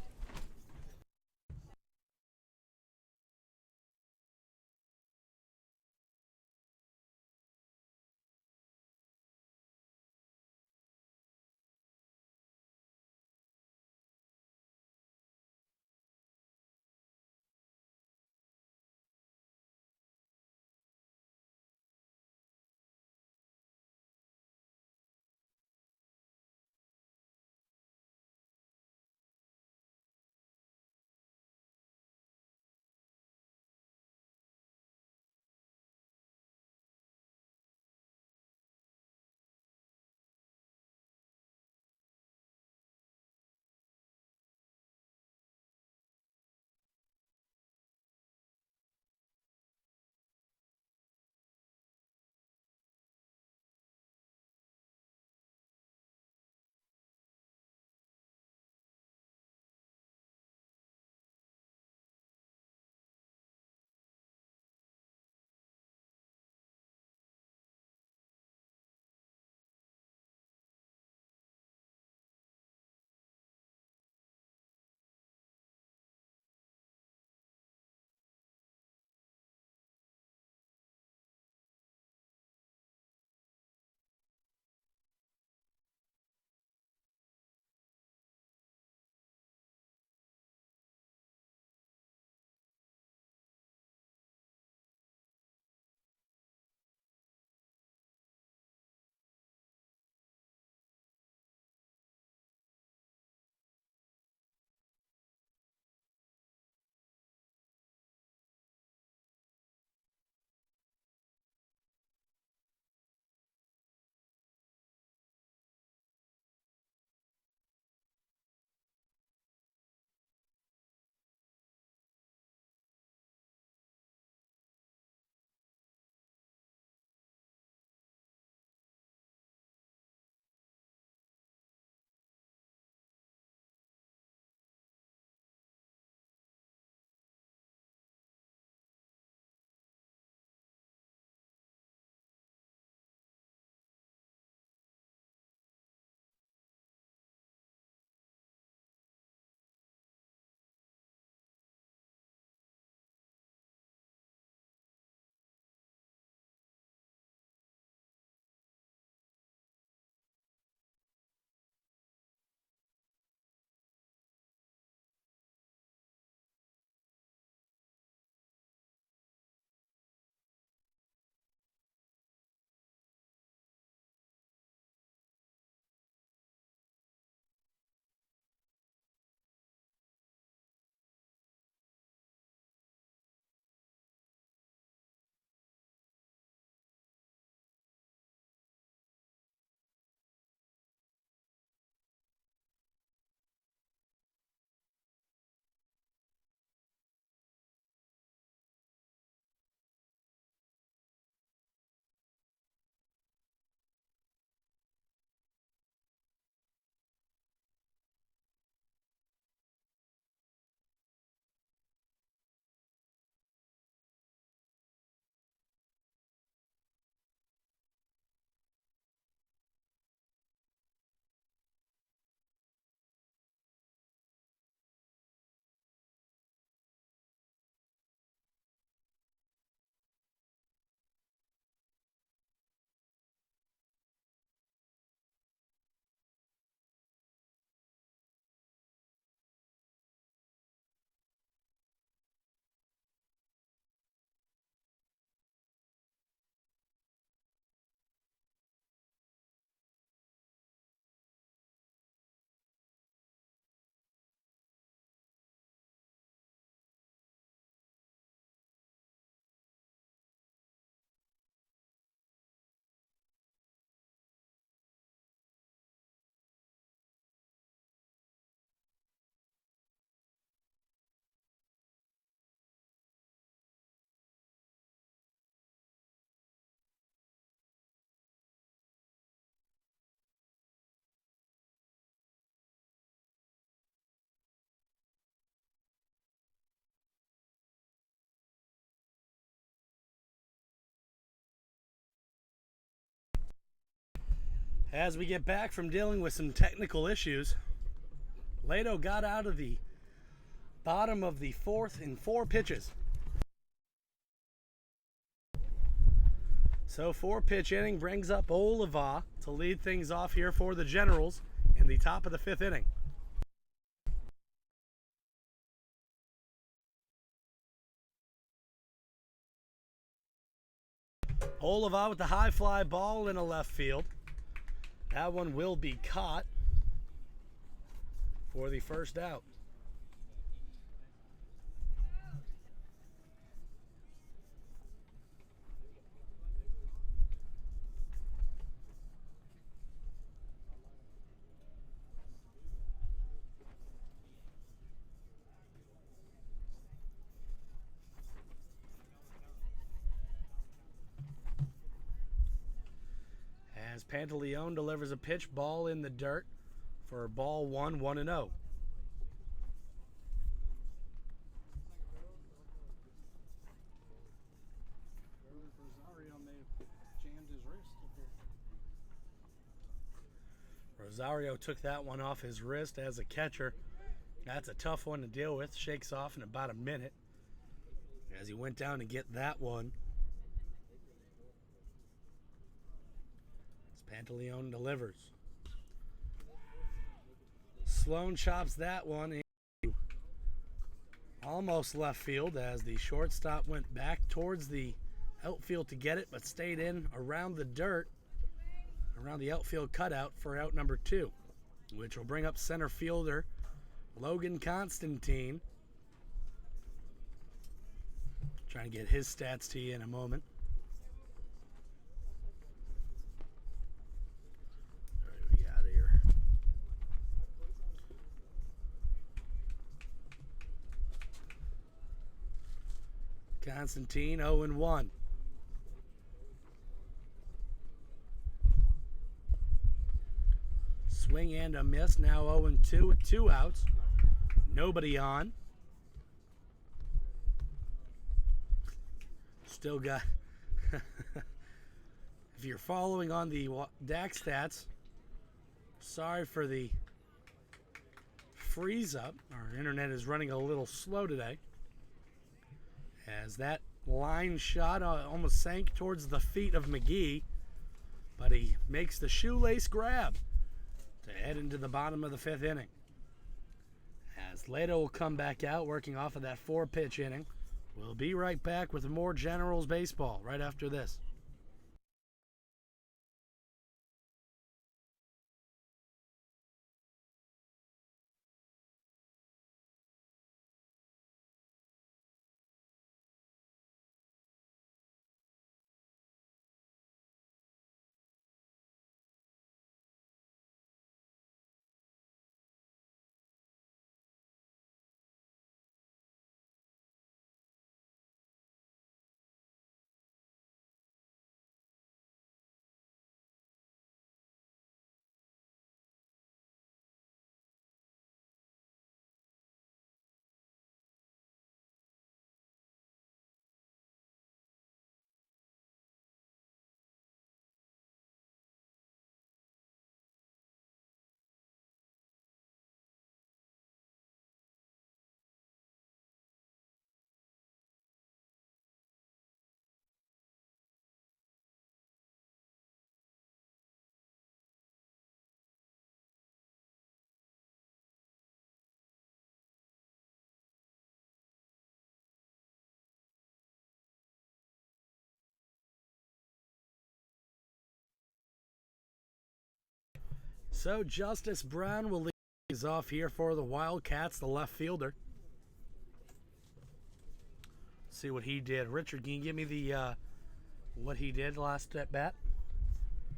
Speaker 1: As we get back from dealing with some technical issues, Lato got out of the bottom of the fourth in 4 pitches. So 4-pitch inning brings up Oliva to lead things off here for the Generals in the top of the 5th inning. Oliva with the high fly ball in a left field. That one will be caught for the first out. As Pantaleone delivers a pitch ball in the dirt for ball 1, 1-0.
Speaker 2: Rosario may have jammed his wrist up there.
Speaker 1: Rosario took that one off his wrist as a catcher. That's a tough one to deal with. Shakes off in about a minute as he went down to get that one. Pantaleone delivers. Sloan chops that one into almost left field as the shortstop went back towards the outfield to get it, but stayed in around the dirt, around the outfield cutout for out number 2, which will bring up center fielder Logan Constantine. Trying to get his stats to you in a moment. Constantine 0-1. Swing and a miss. Now 0-2 with 2 outs. Nobody on. Still got... If you're following on the DAC stats, sorry for the freeze up. Our internet is running a little slow today. As that line shot almost sank towards the feet of McGee, but he makes the shoelace grab to head into the bottom of the 5th inning. As Lato will come back out working off of that 4-pitch inning. We'll be right back with more Generals baseball right after this. So Justice Brown will lead things off here for the Wildcats, the left fielder. See what he did. Richard, can you give me the what he did last at bat?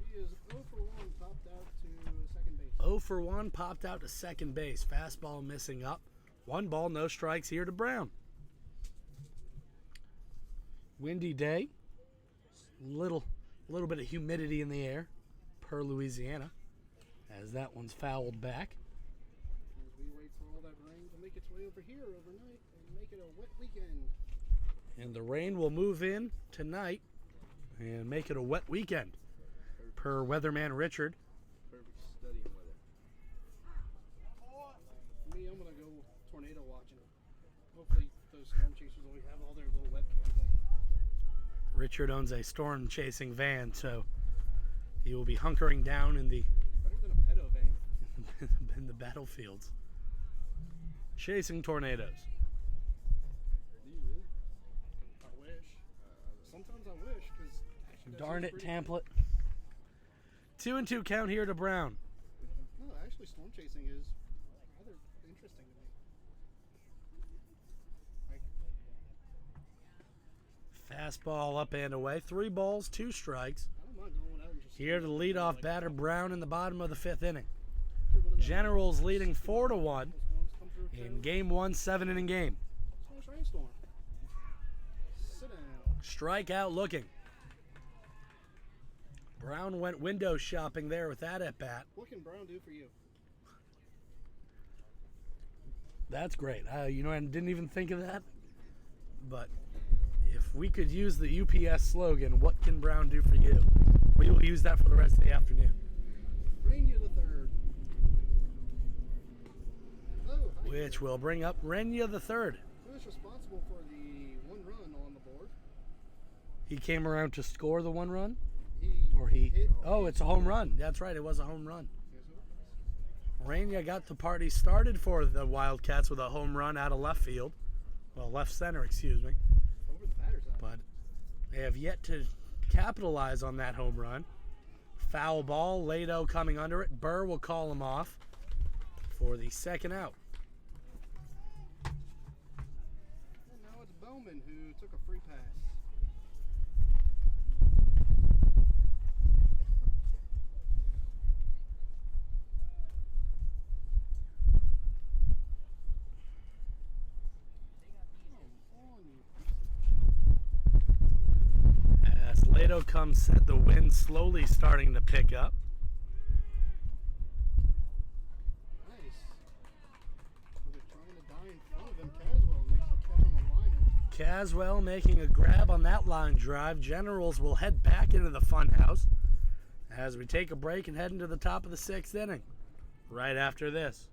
Speaker 2: He is 0 for 1, popped out to second base.
Speaker 1: 0 for 1, popped out to second base. Fastball missing up. 1 ball, no strikes here to Brown. Windy day. Little bit of humidity in the air per Louisiana, as that one's fouled back.
Speaker 2: As we wait for all that rain to make its way over here overnight and make it a wet weekend.
Speaker 1: And the rain will move in tonight and make it a wet weekend, per weatherman Richard. Richard owns a storm chasing van, so he will be hunkering down in the
Speaker 2: Better than a pedo van.
Speaker 1: in the battlefields, chasing tornadoes.
Speaker 2: Do you really? I wish. Sometimes I wish, because
Speaker 1: Darn it, Tamplet. 2-2 count here to Brown.
Speaker 2: No, actually, storm chasing is rather interesting to me.
Speaker 1: Fastball up and away. 3 balls, 2 strikes.
Speaker 2: I don't mind going out and just
Speaker 1: Here to lead off batter Brown in the bottom of the 5th inning.
Speaker 2: one of them
Speaker 1: Generals leading 4-1
Speaker 2: ones come through
Speaker 1: in Game 1, 7-inning game.
Speaker 2: It's a rainstorm. Sit down.
Speaker 1: Strikeout looking. Brown went window shopping there with that at bat.
Speaker 2: What can Brown do for you?
Speaker 1: That's great. I didn't even think of that. But if we could use the UPS slogan, "What can Brown do for you?" we will use that for the rest of the afternoon.
Speaker 2: Renya the third. Oh, hi.
Speaker 1: Which will bring up Renya the third.
Speaker 2: Who is responsible for the 1 run on the board?
Speaker 1: He came around to score the 1 run.
Speaker 2: He hit.
Speaker 1: Oh, it's a home run. That's right. It was a home run.
Speaker 2: Yes, it was.
Speaker 1: Renya got the party started for the Wildcats with a home run out of left field. Well, left center, excuse me.
Speaker 2: Over the batter's eye.
Speaker 1: But they have yet to capitalize on that home run. Foul ball, Lado coming under it. Burr will call him off for the second out.
Speaker 2: And now it's Bowman who took a free pass.
Speaker 1: As Lado comes set, the wind slowly starting to pick up.
Speaker 2: Nice. But they're trying to die in front of him. Caswell makes a catch on the liner.
Speaker 1: Caswell making a grab on that line drive. Generals will head back into the funhouse as we take a break and head into the top of the 6th inning. Right after this.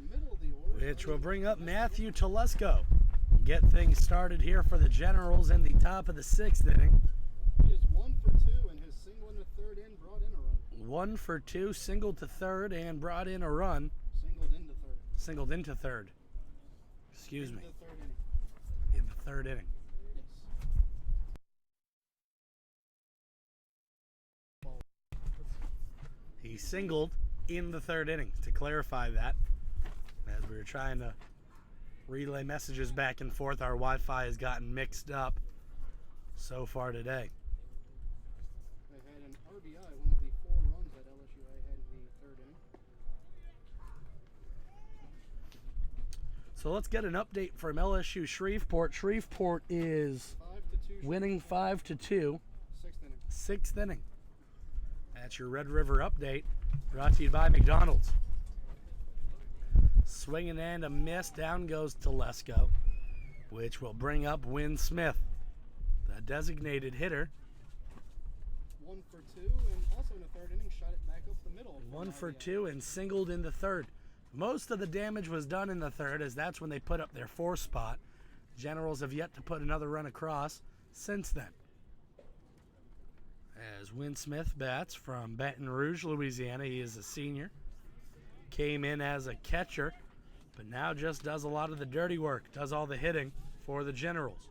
Speaker 2: Middle of the order.
Speaker 1: Which will bring up Matthew Telesco. Get things started here for the Generals in the top of the 6th inning.
Speaker 2: He is 1 for 2 and his single in the third in brought in a run.
Speaker 1: 1 for 2, singled to third and brought in a run.
Speaker 2: Singled into third.
Speaker 1: Singled into third. Excuse me.
Speaker 2: In the third inning.
Speaker 1: In the 3rd inning.
Speaker 2: Yes.
Speaker 1: He singled in the 3rd inning, to clarify that. As we were trying to relay messages back and forth, our Wi-Fi has gotten mixed up so far today.
Speaker 2: They had an RBI, one of the 4 runs that LSUA had in the third inning.
Speaker 1: So let's get an update from LSU Shreveport. Shreveport is
Speaker 2: 5-2.
Speaker 1: winning 5-2.
Speaker 2: 6th inning.
Speaker 1: 6th inning. That's your Red River update, brought to you by McDonald's. Swinging and a miss. Down goes Telesco, which will bring up Wynn Smith, the designated hitter.
Speaker 2: 1 for 2 and also in the third inning shot it back up the middle.
Speaker 1: 1 for 2 and singled in the 3rd. Most of the damage was done in the 3rd, as that's when they put up their 4th spot. Generals have yet to put another run across since then. As Wynn Smith bats from Baton Rouge, Louisiana, he is a senior. came in as a catcher, but now just does a lot of the dirty work, does all the hitting for the Generals.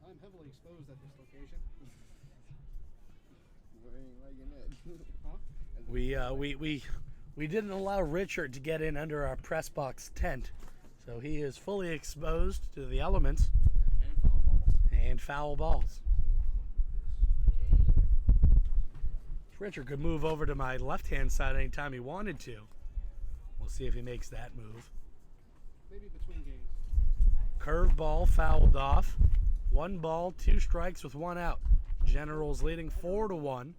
Speaker 2: I'm heavily exposed at this location. Huh?
Speaker 1: We didn't allow Richard to get in under our press box tent, so he is fully exposed to the elements and foul balls. Richard could move over to my left-hand side anytime he wanted to. We'll see if he makes that move.
Speaker 2: Maybe between games.
Speaker 1: Curveball fouled off. 1 ball, 2 strikes with 1 out. Generals leading 4-1.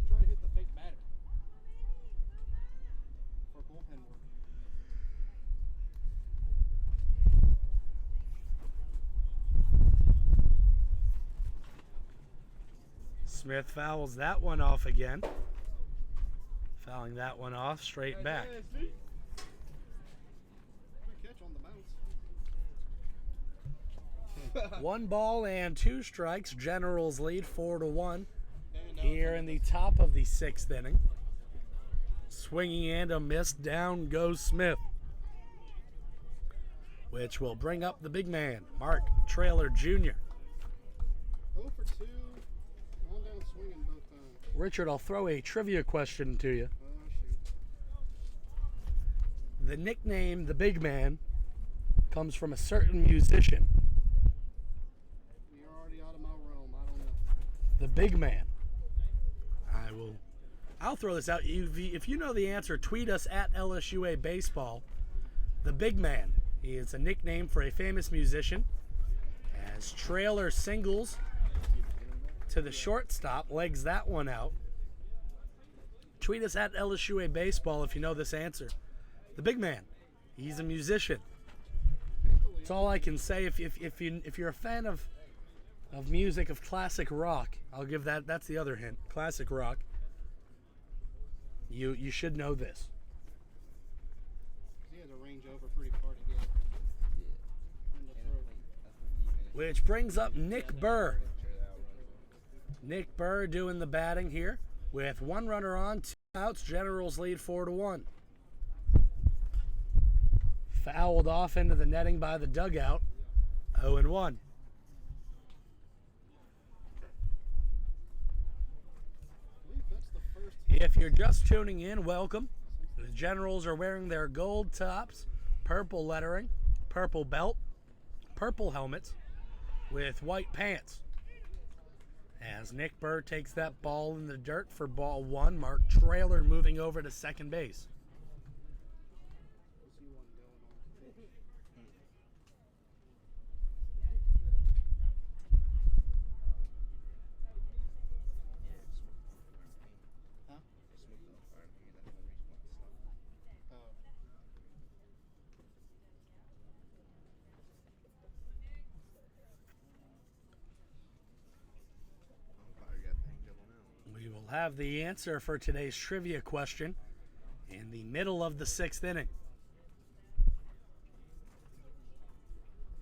Speaker 2: Try to hit the fake batter for bullpen work.
Speaker 1: Smith fouls that one off again. Fouling that one off straight back.
Speaker 2: Good catch on the bounce.
Speaker 1: 1 ball and 2 strikes. Generals lead 4-1 here in the top of the 6th inning. Swinging and a miss. Down goes Smith, which will bring up the big man, Mark Traylor Jr.
Speaker 2: 0 for 2. Going down swinging both times.
Speaker 1: Richard, I'll throw a trivia question to you.
Speaker 2: Oh, shoot.
Speaker 1: The nickname the big man comes from a certain musician.
Speaker 2: You're already out of my realm. I don't know.
Speaker 1: The big man. I'll throw this out. If you know the answer, tweet us at LSUA Baseball. The big man. He is a nickname for a famous musician. As Trailer singles to the shortstop, legs that one out. Tweet us at LSUA Baseball if you know this answer. The big man. He's a musician. That's all I can say. If you're a fan of music, of classic rock, I'll give that. That's the other hint. Classic rock. You should know this.
Speaker 2: He has a range over pretty far to get. In the throw.
Speaker 1: Which brings up Nick Burr. Nick Burr doing the batting here with 1 runner on, 2 outs. Generals lead 4-1. Fouled off into the netting by the dugout. 0-1. If you're just tuning in, welcome. The Generals are wearing their gold tops, purple lettering, purple belt, purple helmets, with white pants. As Nick Burr takes that ball in the dirt for ball 1, Mark Traylor moving over to second base. We will have the answer for today's trivia question in the middle of the 6th inning.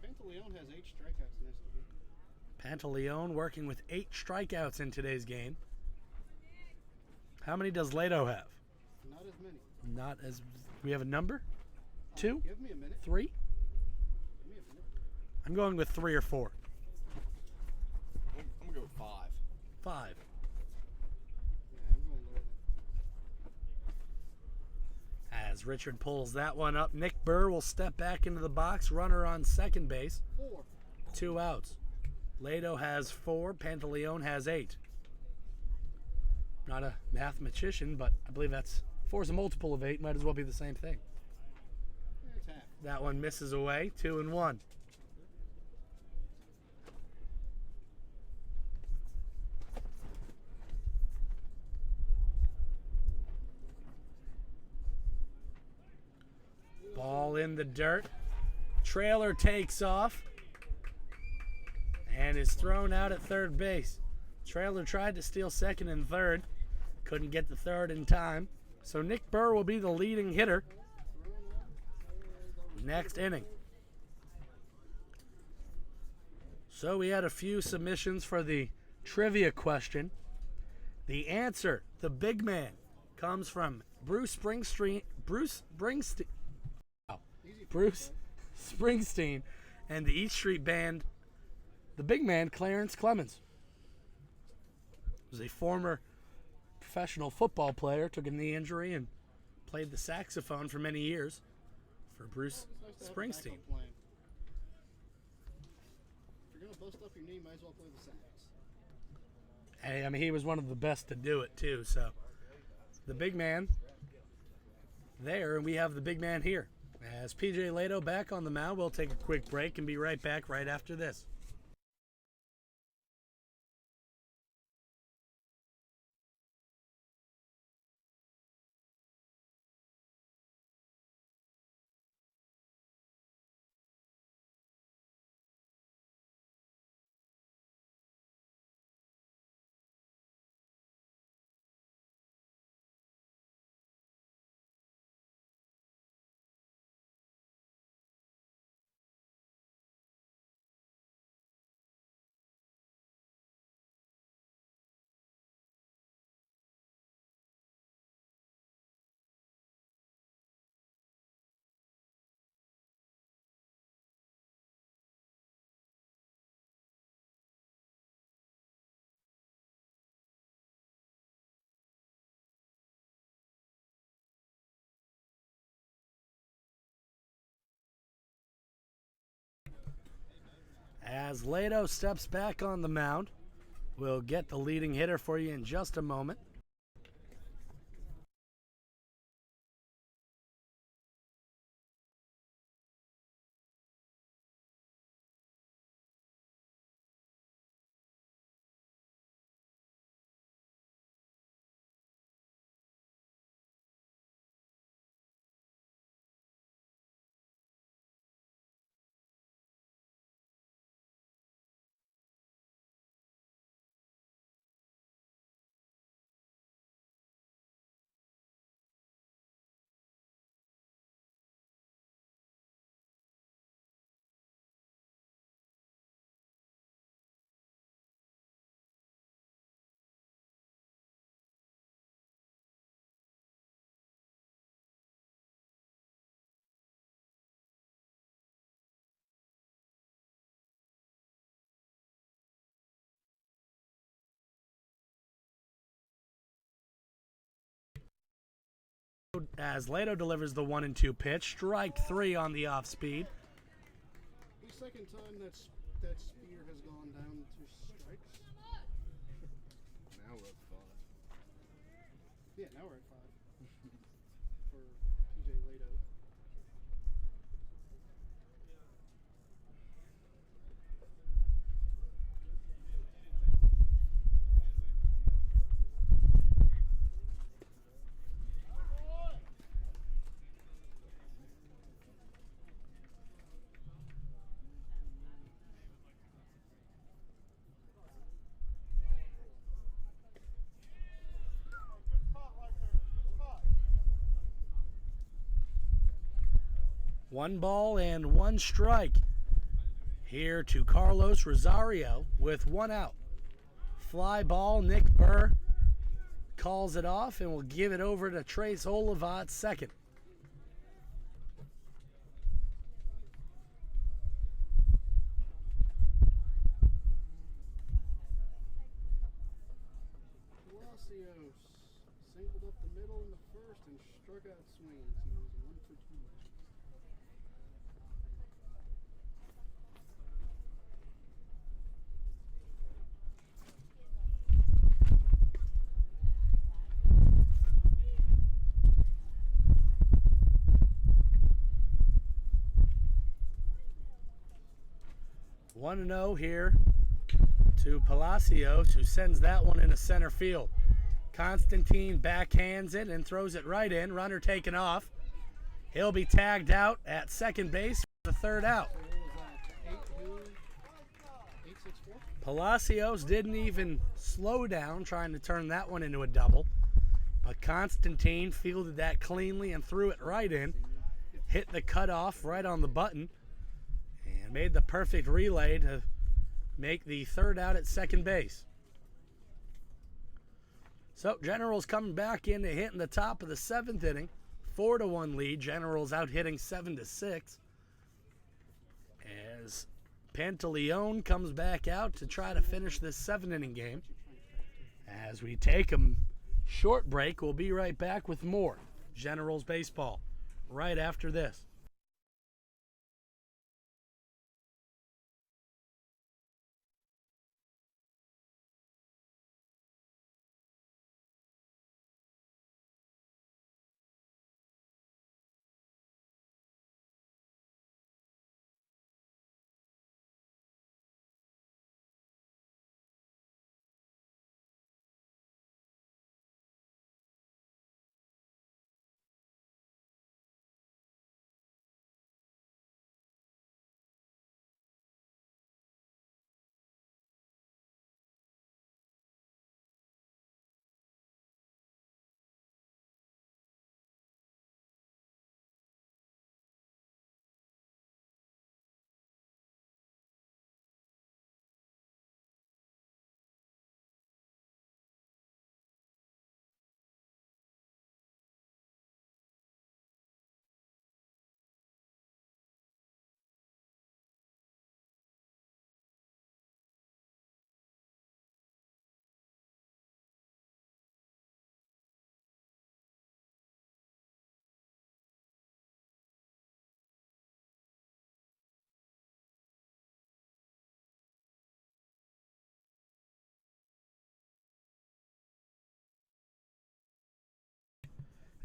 Speaker 2: Pantaleon has 8 strikeouts in this game.
Speaker 1: Pantaleon working with 8 strikeouts in today's game. How many does Lato have?
Speaker 2: Not as many.
Speaker 1: Not as. We have a number? 2?
Speaker 2: Give me a minute.
Speaker 1: 3?
Speaker 2: Give me a minute.
Speaker 1: I'm going with 3 or 4.
Speaker 3: I'm gonna go with 5.
Speaker 1: 5.
Speaker 2: Yeah, I'm going lower than
Speaker 1: As Richard pulls that one up, Nick Burr will step back into the box. Runner on second base.
Speaker 2: 4.
Speaker 1: 2 outs. Lato has 4. Pantaleon has 8. Not a mathematician, but I believe that's 4 is a multiple of 8. Might as well be the same thing.
Speaker 2: It's half.
Speaker 1: That one misses away. 2-1. Ball in the dirt. Trailer takes off and is thrown out at third base. Trailer tried to steal second and third. Couldn't get the third in time. So Nick Burr will be the leading hitter next inning. So we had a few submissions for the trivia question. The answer, the big man, comes from Bruce Springsteen, and the East Street Band, the big man, Clarence Clemens. He was a former professional football player, took a knee injury, and played the saxophone for many years for Bruce Springsteen.
Speaker 2: If you're going to bust up your knee, might as well play the sax.
Speaker 1: Hey, I mean, he was one of the best to do it, too. So, the big man there, and we have the big man here. As P.J. Lato back on the mound, we'll take a quick break and be right back right after this. As Lato steps back on the mound, we'll get the leading hitter for you in just a moment. As Lato delivers the 1-2 pitch, strike three on the off speed.
Speaker 2: The second time that spear has gone down to strikes.
Speaker 3: Now we're at 5.
Speaker 2: Yeah, now we're at 5 for P.J. Lato.
Speaker 1: One ball and one strike here to Carlos Rosario with one out. Fly ball, Nick Burr calls it off and will give it over to Trace Olivat second.
Speaker 2: Palacios singled up the middle in the first and struck out swings. He was 1 for 2.
Speaker 1: One 1-0 here to Palacios, who sends that one into center field. Constantine backhands it and throws it right in. Runner taken off. He'll be tagged out at second base for the third out.
Speaker 2: So what was that? 8-6-4?
Speaker 1: Palacios didn't even slow down trying to turn that one into a double. But Constantine fielded that cleanly and threw it right in. Hit the cutoff right on the button. And made the perfect relay to make the third out at second base. So Generals coming back in to hit in the top of the seventh inning. 4-1 lead. Generals out hitting 7-6. As Pantaleone comes back out to try to finish this 7-inning game. As we take a short break, we'll be right back with more Generals baseball right after this.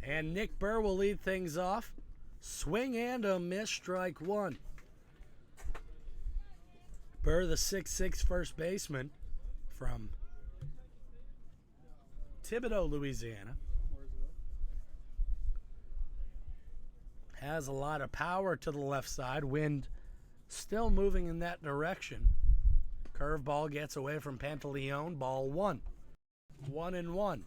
Speaker 1: And Nick Burr will lead things off. Swing and a miss, strike one. Burr, the 6'6" first baseman from Thibodaux, Louisiana. Has a lot of power to the left side. Wind still moving in that direction. Curveball gets away from Pantaleone. Ball one. 1-1.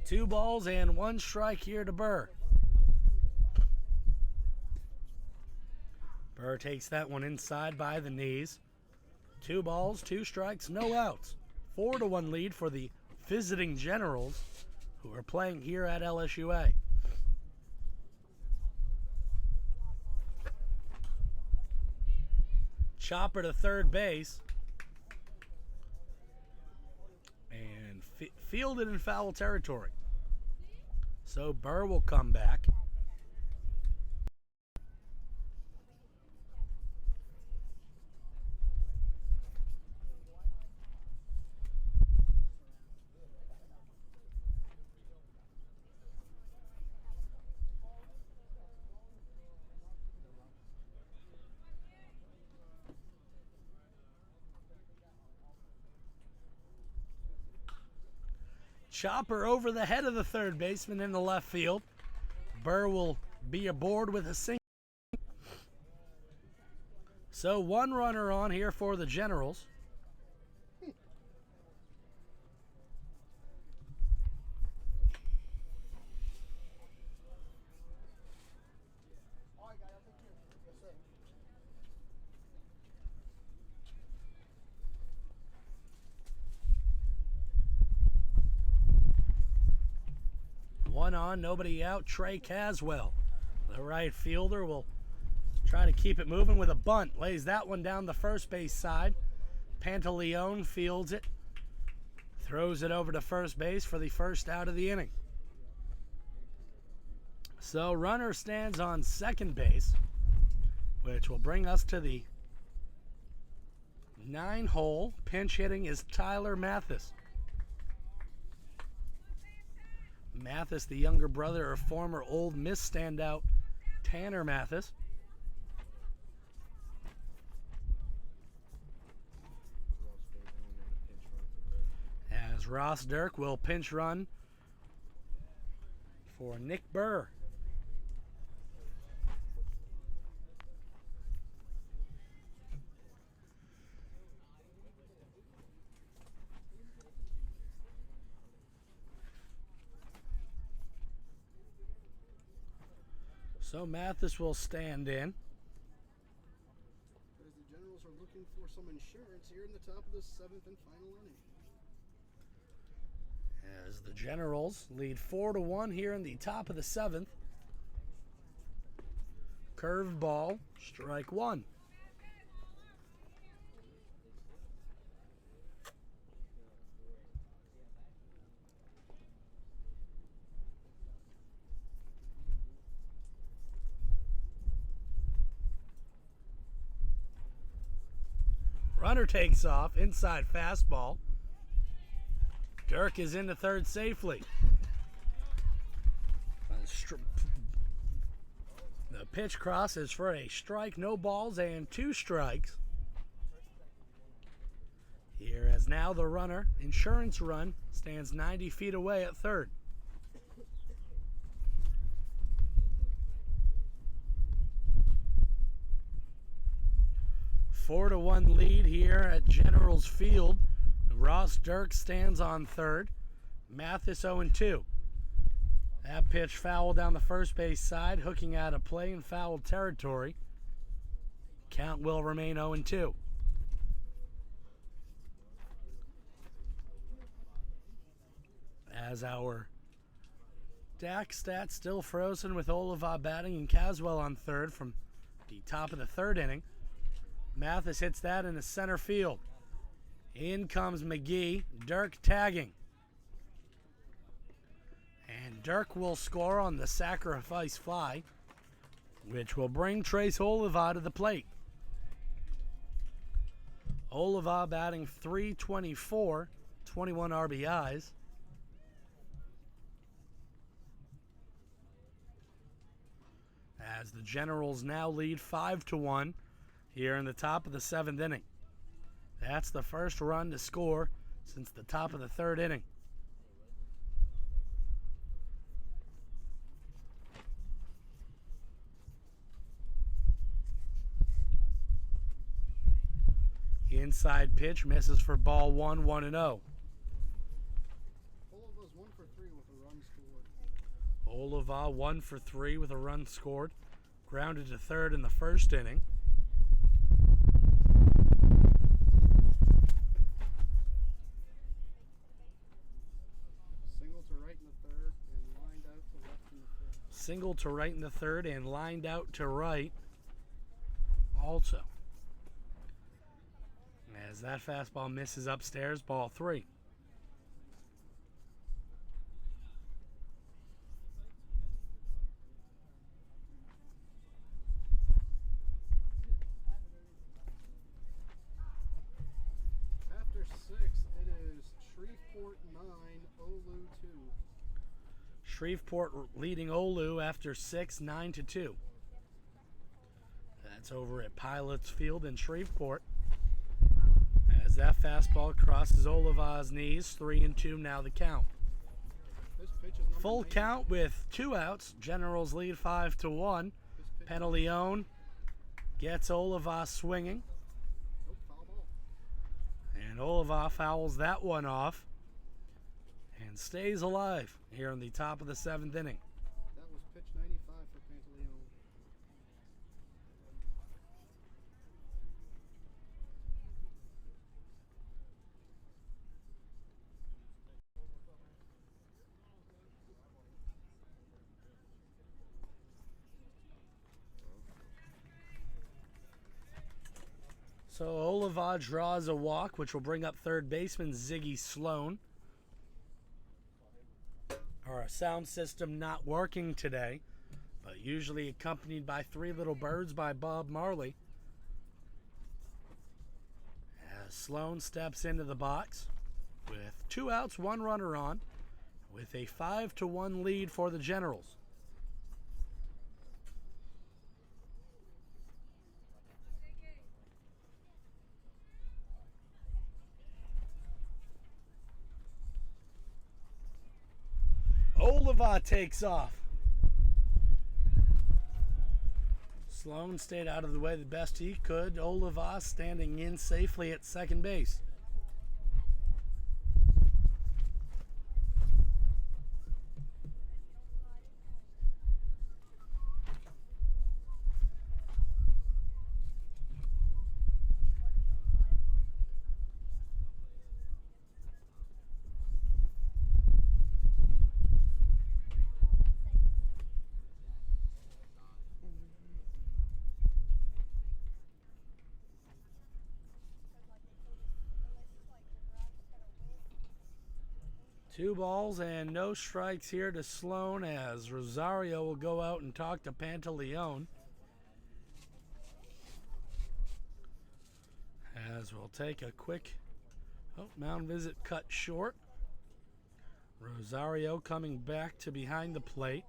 Speaker 1: Two balls and one strike here to Burr. Burr takes that one inside by the knees. 2 balls, 2 strikes, no outs. 4-1 lead for the visiting Generals, who are playing here at LSUA. Chopper to third base. And fielded in foul territory. So Burr will come back. Chopper over the head of the third baseman in the left field. Burr will be aboard with a single. So 1 runner on here for the Generals. One on, nobody out. Trey Caswell, the right fielder, will try to keep it moving with a bunt. Lays that one down the first base side. Pantaleone fields it. Throws it over to first base for the first out of the inning. So runner stands on second base, which will bring us to the 9 hole. Pinch hitting is Tyler Mathis. Mathis, the younger brother of former Ole Miss standout Tanner Mathis. As Ross Dirk will pinch run for Nick Burr. So Mathis will stand in.
Speaker 2: As the Generals are looking for some insurance here in the top of the 7th and final inning.
Speaker 1: As the Generals lead 4-1 here in the top of the 7th. Curved ball, strike one. Runner takes off, inside fastball. Dirk is into third safely. The pitch crosses for a strike, no balls, and 2 strikes. Here as now the runner, insurance run, stands 90 feet away at third. Four to 1 lead here at Generals Field. Ross Dirk stands on third. Mathis 0-2. That pitch foul down the first base side, hooking out of play in foul territory. Count will remain 0-2. As our DAC stats still frozen with Oliva batting and Caswell on third from the top of the 3rd inning. Mathis hits that into center field. In comes McGee, Dirk tagging. And Dirk will score on the sacrifice fly, which will bring Trace Oliva to the plate. Oliva batting .324, 21 RBIs. As the Generals now lead 5-1 here in the top of the 7th inning. That's the first run to score since the top of the 3rd inning. Inside pitch misses for ball 1, 1-0.
Speaker 2: Oliva's 1 for 3 with a run scored.
Speaker 1: Oliva 1 for 3 with a run scored. Grounded to third in the 1st inning. Single to right in the 3rd and lined out to right also. As that fastball misses upstairs, ball 3.
Speaker 2: After 6, it is Shreveport 9, Olu 2.
Speaker 1: Shreveport leading Olu after 6, 9-2. That's over at Pilots Field in Shreveport. As that fastball crosses Oliva's knees, 3-2 now the count.
Speaker 2: This pitch is
Speaker 1: Full count with 2 outs. Generals lead 5-1. Pantaleone gets Oliva swinging.
Speaker 2: Foul ball.
Speaker 1: And Oliva fouls that one off and stays alive here in the top of the 7th inning.
Speaker 2: That was pitch 95 for Pantaleone.
Speaker 1: So Oliva draws a walk, which will bring up third baseman Ziggy Sloan. Our sound system not working today, but usually accompanied by Three Little Birds by Bob Marley. As Sloan steps into the box with 2 outs, 1 runner on. with a 5-1 lead for the Generals. Oliva takes off. Sloan stayed out of the way the best he could. Oliva standing in safely at second base. Two balls and no strikes here to Sloan, as Rosario will go out and talk to Pantaleone. As we'll take a quick mound visit cut short. Rosario coming back to behind the plate.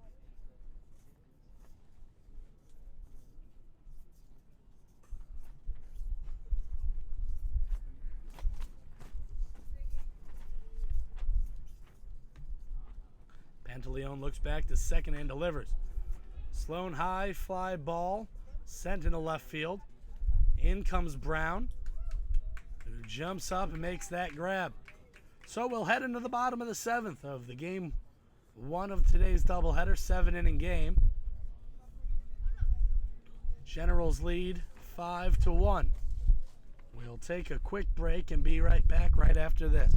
Speaker 1: Pantaleone looks back to second and delivers. Sloan high fly ball sent into left field. In comes Brown, who jumps up and makes that grab. So we'll head into the bottom of the seventh of the game one of today's doubleheader, 7-inning game. Generals lead 5-1. We'll take a quick break and be right back right after this.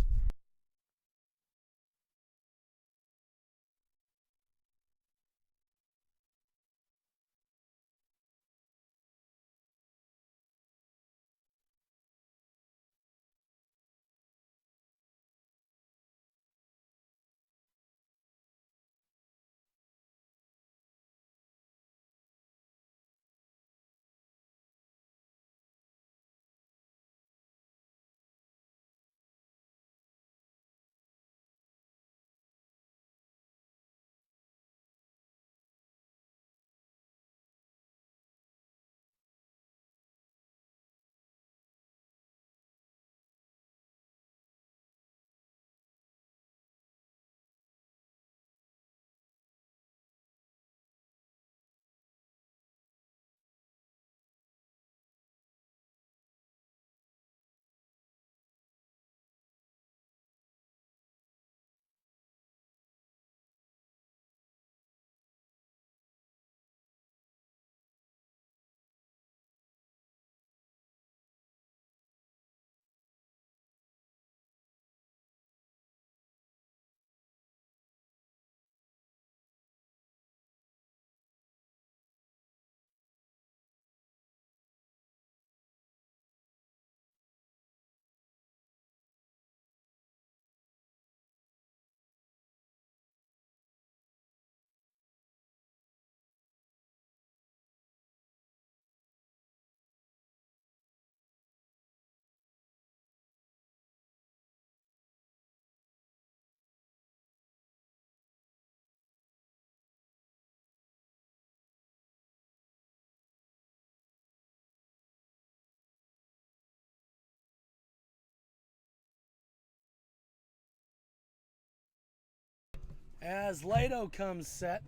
Speaker 1: As Lato comes set,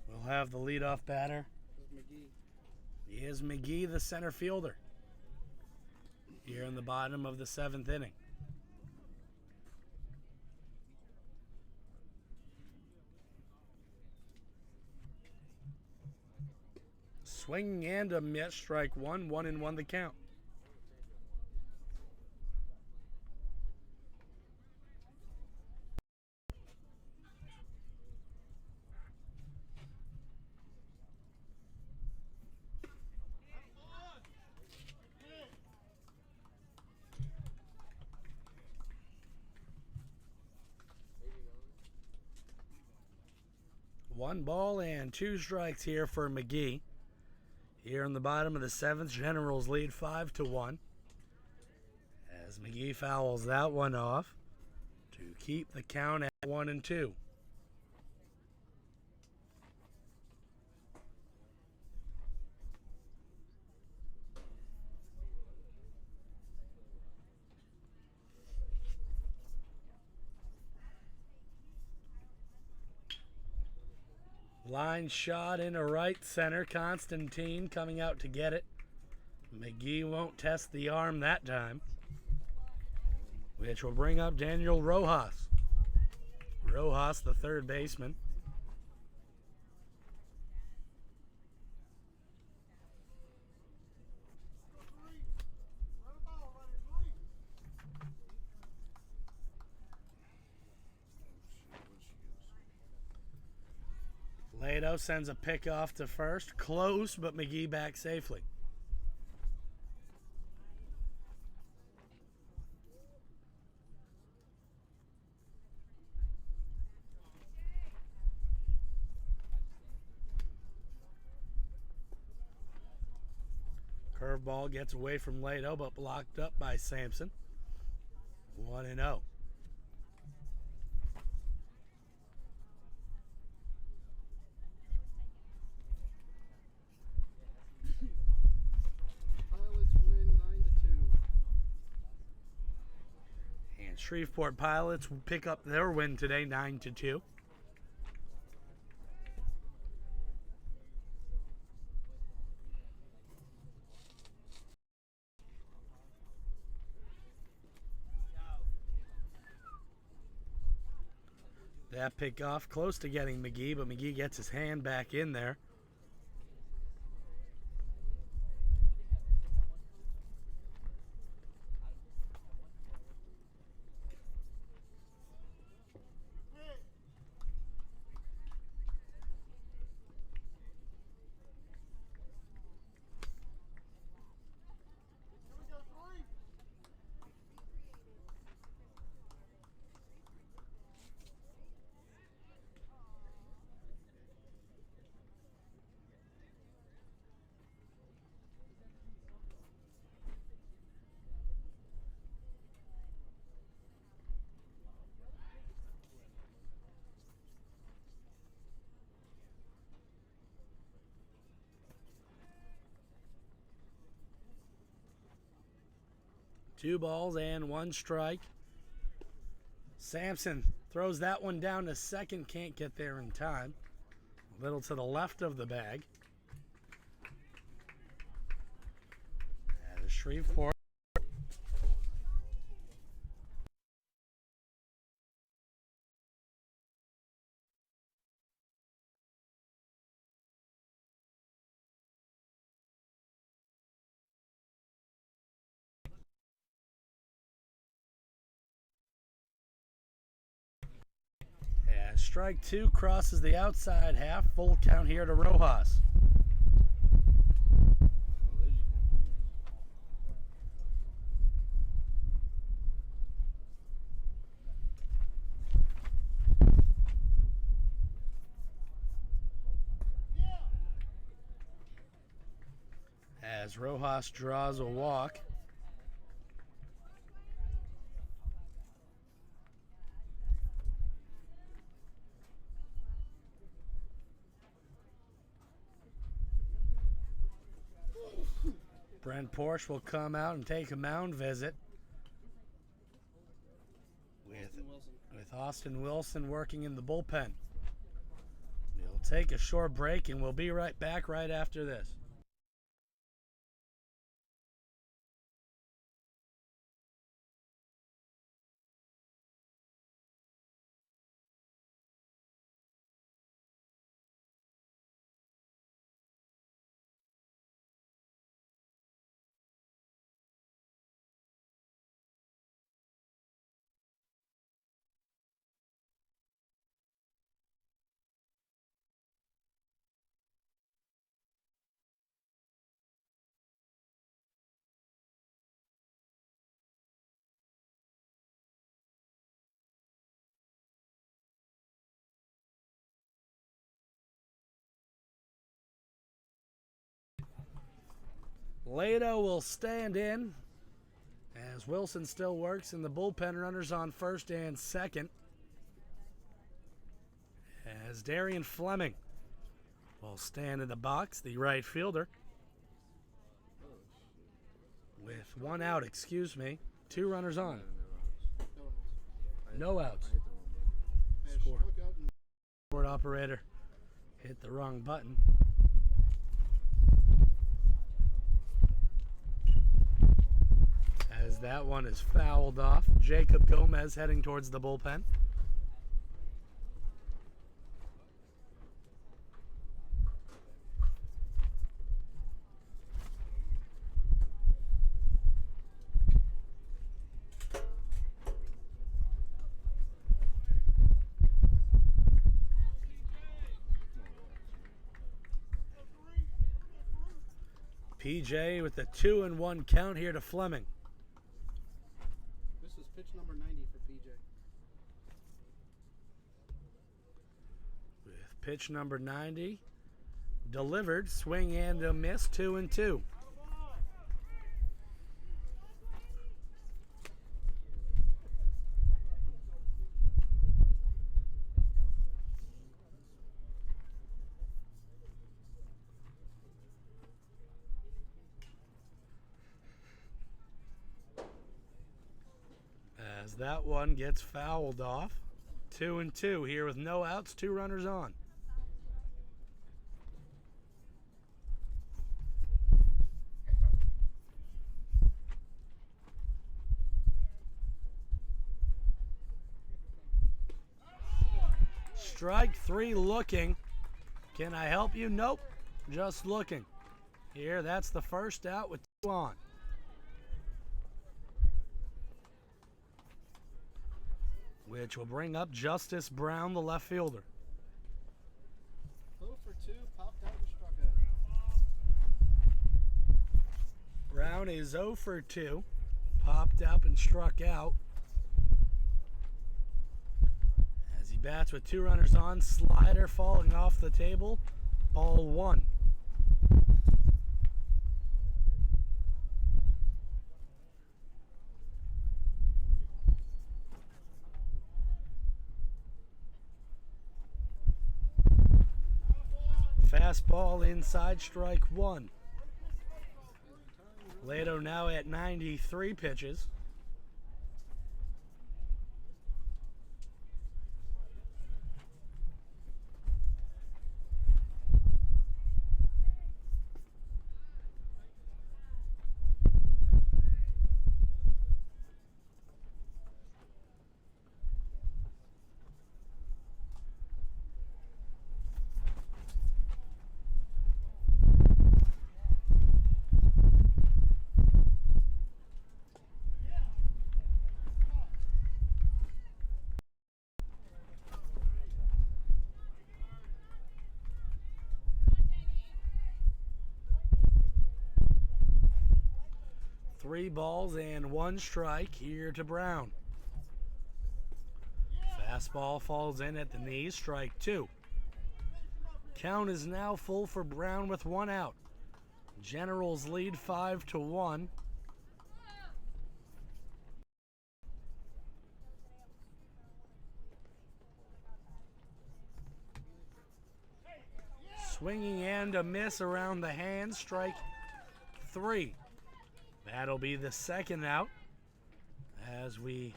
Speaker 1: we'll have the leadoff batter. He is McGee, the center fielder, here in the bottom of the seventh inning. Swing and a miss, strike one, 1-1 the count. One ball and two strikes here for McGee. Here in the bottom of the seventh, Generals lead 5-1. As McGee fouls that one off to keep the count at 1. 1-2. Line shot into right center. Constantine coming out to get it. McGee won't test the arm that time, which will bring up Daniel Rojas. Rojas, the third baseman. Lato sends a pick off to first. Close, but McGee back safely. Curveball gets away from Lato, but blocked up by Sampson. 1-0.
Speaker 2: Pilots win 9-2.
Speaker 1: And Shreveport Pilots will pick up their win today, 9-2. That pick off close to getting McGee, but McGee gets his hand back in there. Two balls and one strike. Sampson throws that one down to second, can't get there in time. A little to the left of the bag. As Shreveport strike two crosses the outside half. Full count here to Rojas. As Rojas draws a walk. Brent Porsche will come out and take a mound visit with Austin Wilson working in the bullpen. We'll take a short break and we'll be right back right after this. Lato will stand in as Wilson still works and the bullpen runners on first and second. as Darian Fleming will stand in the box, the right fielder. With 1 out, excuse me. 2 runners on. No outs. Score. Board operator hit the wrong button. As that one is fouled off. Jacob Gomez heading towards the bullpen. PJ with the 2-1 count here to Fleming.
Speaker 2: This is pitch number 90 for PJ.
Speaker 1: With pitch number 90 delivered, swing and a miss, 2-2. As that one gets fouled off. 2-2 here with no outs, 2 runners on. Strike 3 looking. Can I help you? Nope. Just looking. Here, that's the first out with 2 on. Which will bring up Justice Brown, the left fielder.
Speaker 2: 0 for 2, popped out and struck out.
Speaker 1: Brown is 0 for 2. Popped up and struck out. As he bats with 2 runners on, slider falling off the table. Ball 1. Fastball inside, strike 1. Leto now at 93 pitches. Three balls and 1 strike here to Brown. Fastball falls in at the knees, strike 2. Count is now full for Brown with 1 out. Generals lead 5-1. Swinging and a miss around the hand, strike 3. That'll be the second out as we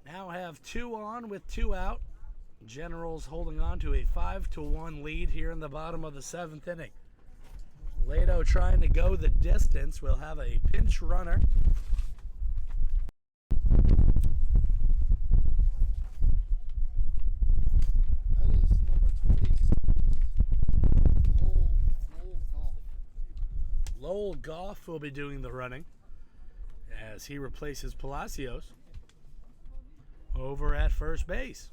Speaker 1: now have 2 on with 2 out. Generals holding on to a 5-1 lead here in the bottom of the 7th inning. Leto trying to go the distance. We'll have a pinch runner.
Speaker 2: That is number 26.
Speaker 1: Lowell Goff will be doing the running as he replaces Palacios over at first base.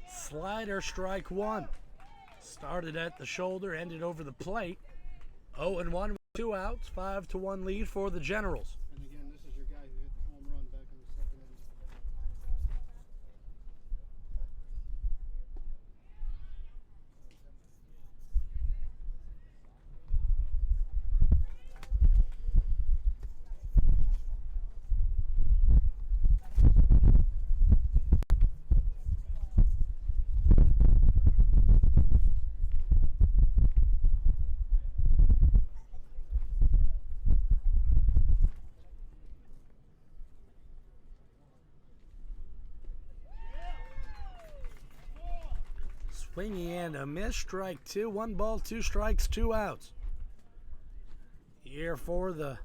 Speaker 1: Slider, strike 1. Started at the shoulder, ended over the plate. 0-1 with 2 outs, 5-1 lead for the Generals.
Speaker 2: And again, this is your guy who hit the home run back in the 2nd inning.
Speaker 1: Swinging and a miss. Strike two. 1 ball, 2 strikes, 2 outs. Here for the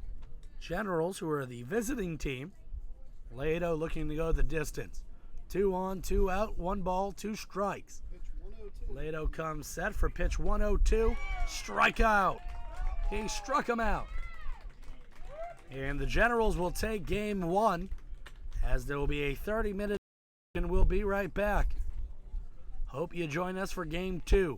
Speaker 1: Generals, who are the visiting team. Lado looking to go the distance. 2 on, 2 out, 1 ball, 2 strikes.
Speaker 2: Pitch 102.
Speaker 1: Lado comes set for pitch 102. Strikeout. He struck him out. And the Generals will take game 1, as there will be a 30-minute, and we'll be right back. Hope you join us for game 2.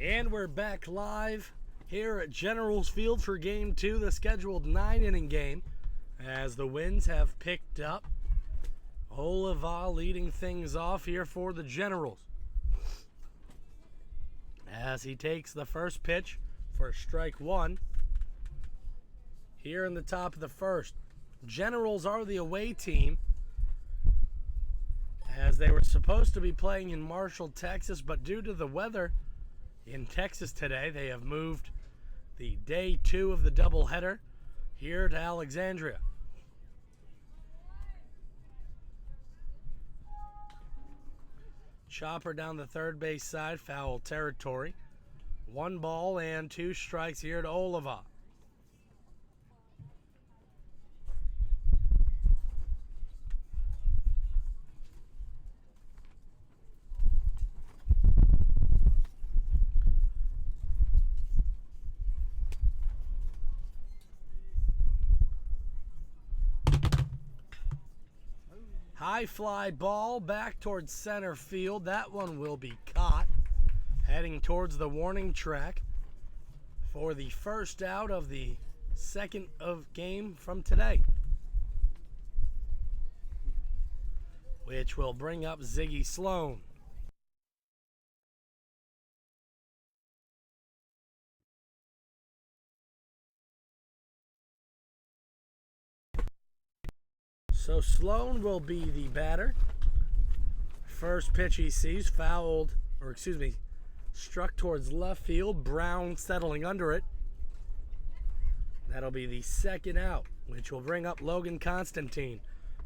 Speaker 1: And we're back live here at Generals Field for Game 2, the scheduled 9-inning game, as the winds have picked up. Oliva leading things off here for the Generals, as he takes the first pitch for strike one here in the top of the first. Generals are the away team, as they were supposed to be playing in Marshall, Texas, but due to the weather in Texas today, they have moved the day 2 of the doubleheader here to Alexandria. Chopper down the third base side, foul territory. 1 ball and 2 strikes here to Oliva. High fly ball back towards center field. That one will be caught. Heading towards the warning track for the first out of the second of game from today, which will bring up Ziggy Sloan. So Sloan will be the batter. First pitch he sees, struck towards left field. Brown settling under it. That'll be the second out, which will bring up Logan Constantine.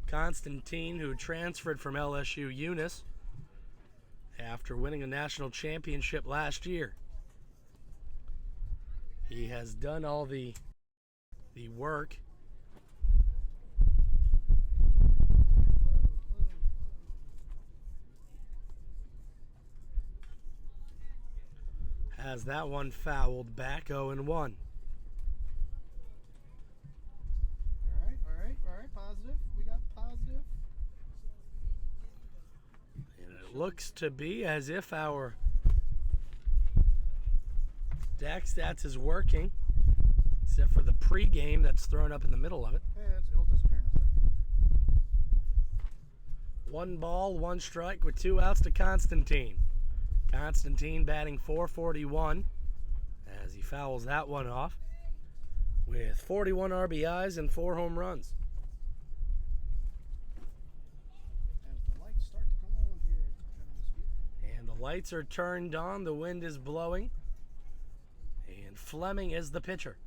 Speaker 1: Constantine, who transferred from LSU Eunice after winning a national championship last year. He has done all the work. Has that one fouled back, 0-1.
Speaker 2: All right. Positive. We got positive.
Speaker 1: And it looks to be as if our DAC stats is working, except for the pregame that's thrown up in the middle of it.
Speaker 2: It'll disappear in a second.
Speaker 1: 1 ball, 1 strike with 2 outs to Constantine. Constantine batting .441 as he fouls that one off with 41 RBIs and 4 home runs.
Speaker 2: As the lights start to come on here at Generals Field.
Speaker 1: And the lights are turned on, the wind is blowing, and Fleming is the pitcher.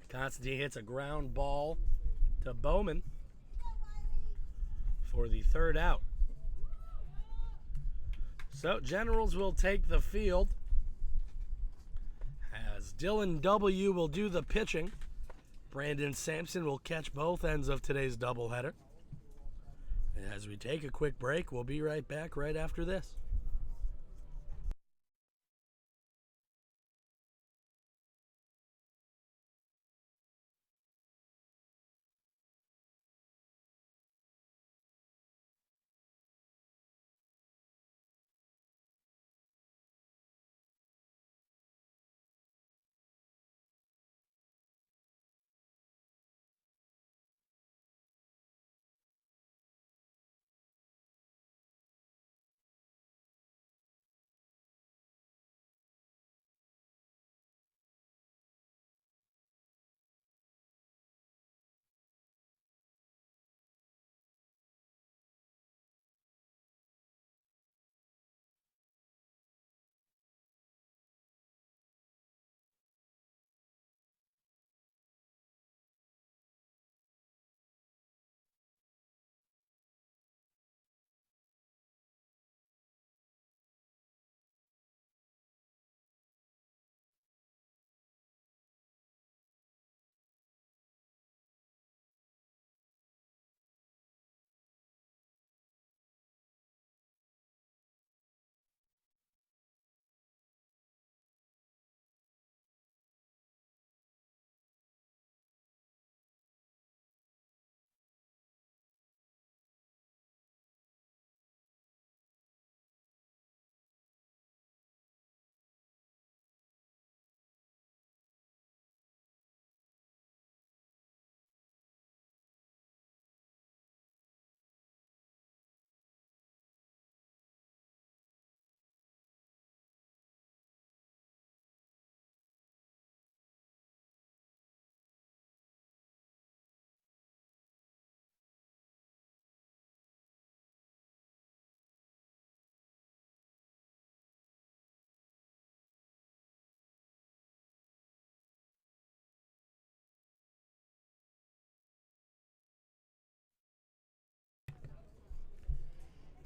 Speaker 1: Constantine hits a ground ball to Bowman for the third out. So Generals will take the field as Dylan W. will do the pitching. Brandon Sampson will catch both ends of today's doubleheader. And as we take a quick break, we'll be right back right after this.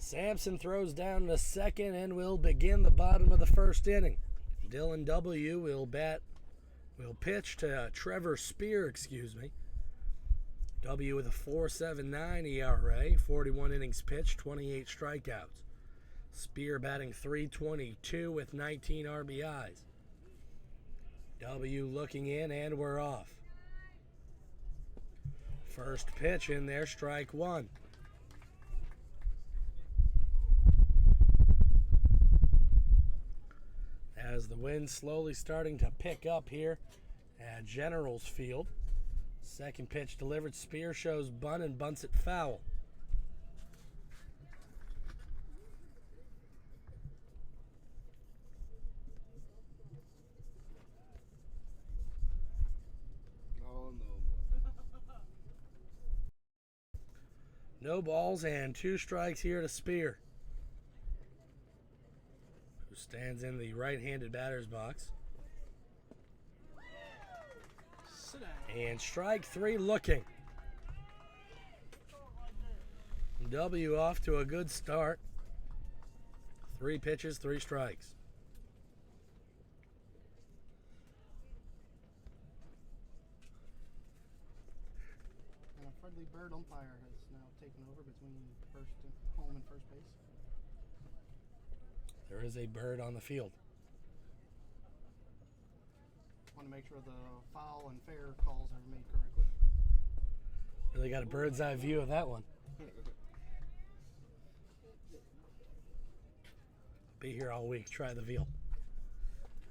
Speaker 1: Sampson throws down the second and will begin the bottom of the first inning. Dylan W. will pitch to Trevor Spear, W with a 4.79 ERA, 41 innings pitched, 28 strikeouts. Spear batting .322 with 19 RBIs. W looking in, and we're off. First pitch in there, strike one. As the wind slowly starting to pick up here at Generals Field. Second pitch delivered. Spear shows bunt and bunts it foul.
Speaker 3: Oh no.
Speaker 1: No balls and 2 strikes here to Spear, who stands in the right-handed batter's box.
Speaker 2: Sit down.
Speaker 1: And strike 3 looking. W off to a good start. 3 pitches, 3 strikes.
Speaker 2: And a friendly bird umpire has now taken over between home and first base.
Speaker 1: There is a bird on the field.
Speaker 2: Want to make sure the foul and fair calls are made correctly.
Speaker 1: Really got a bird's eye view of that one. Be here all week. Try the veal.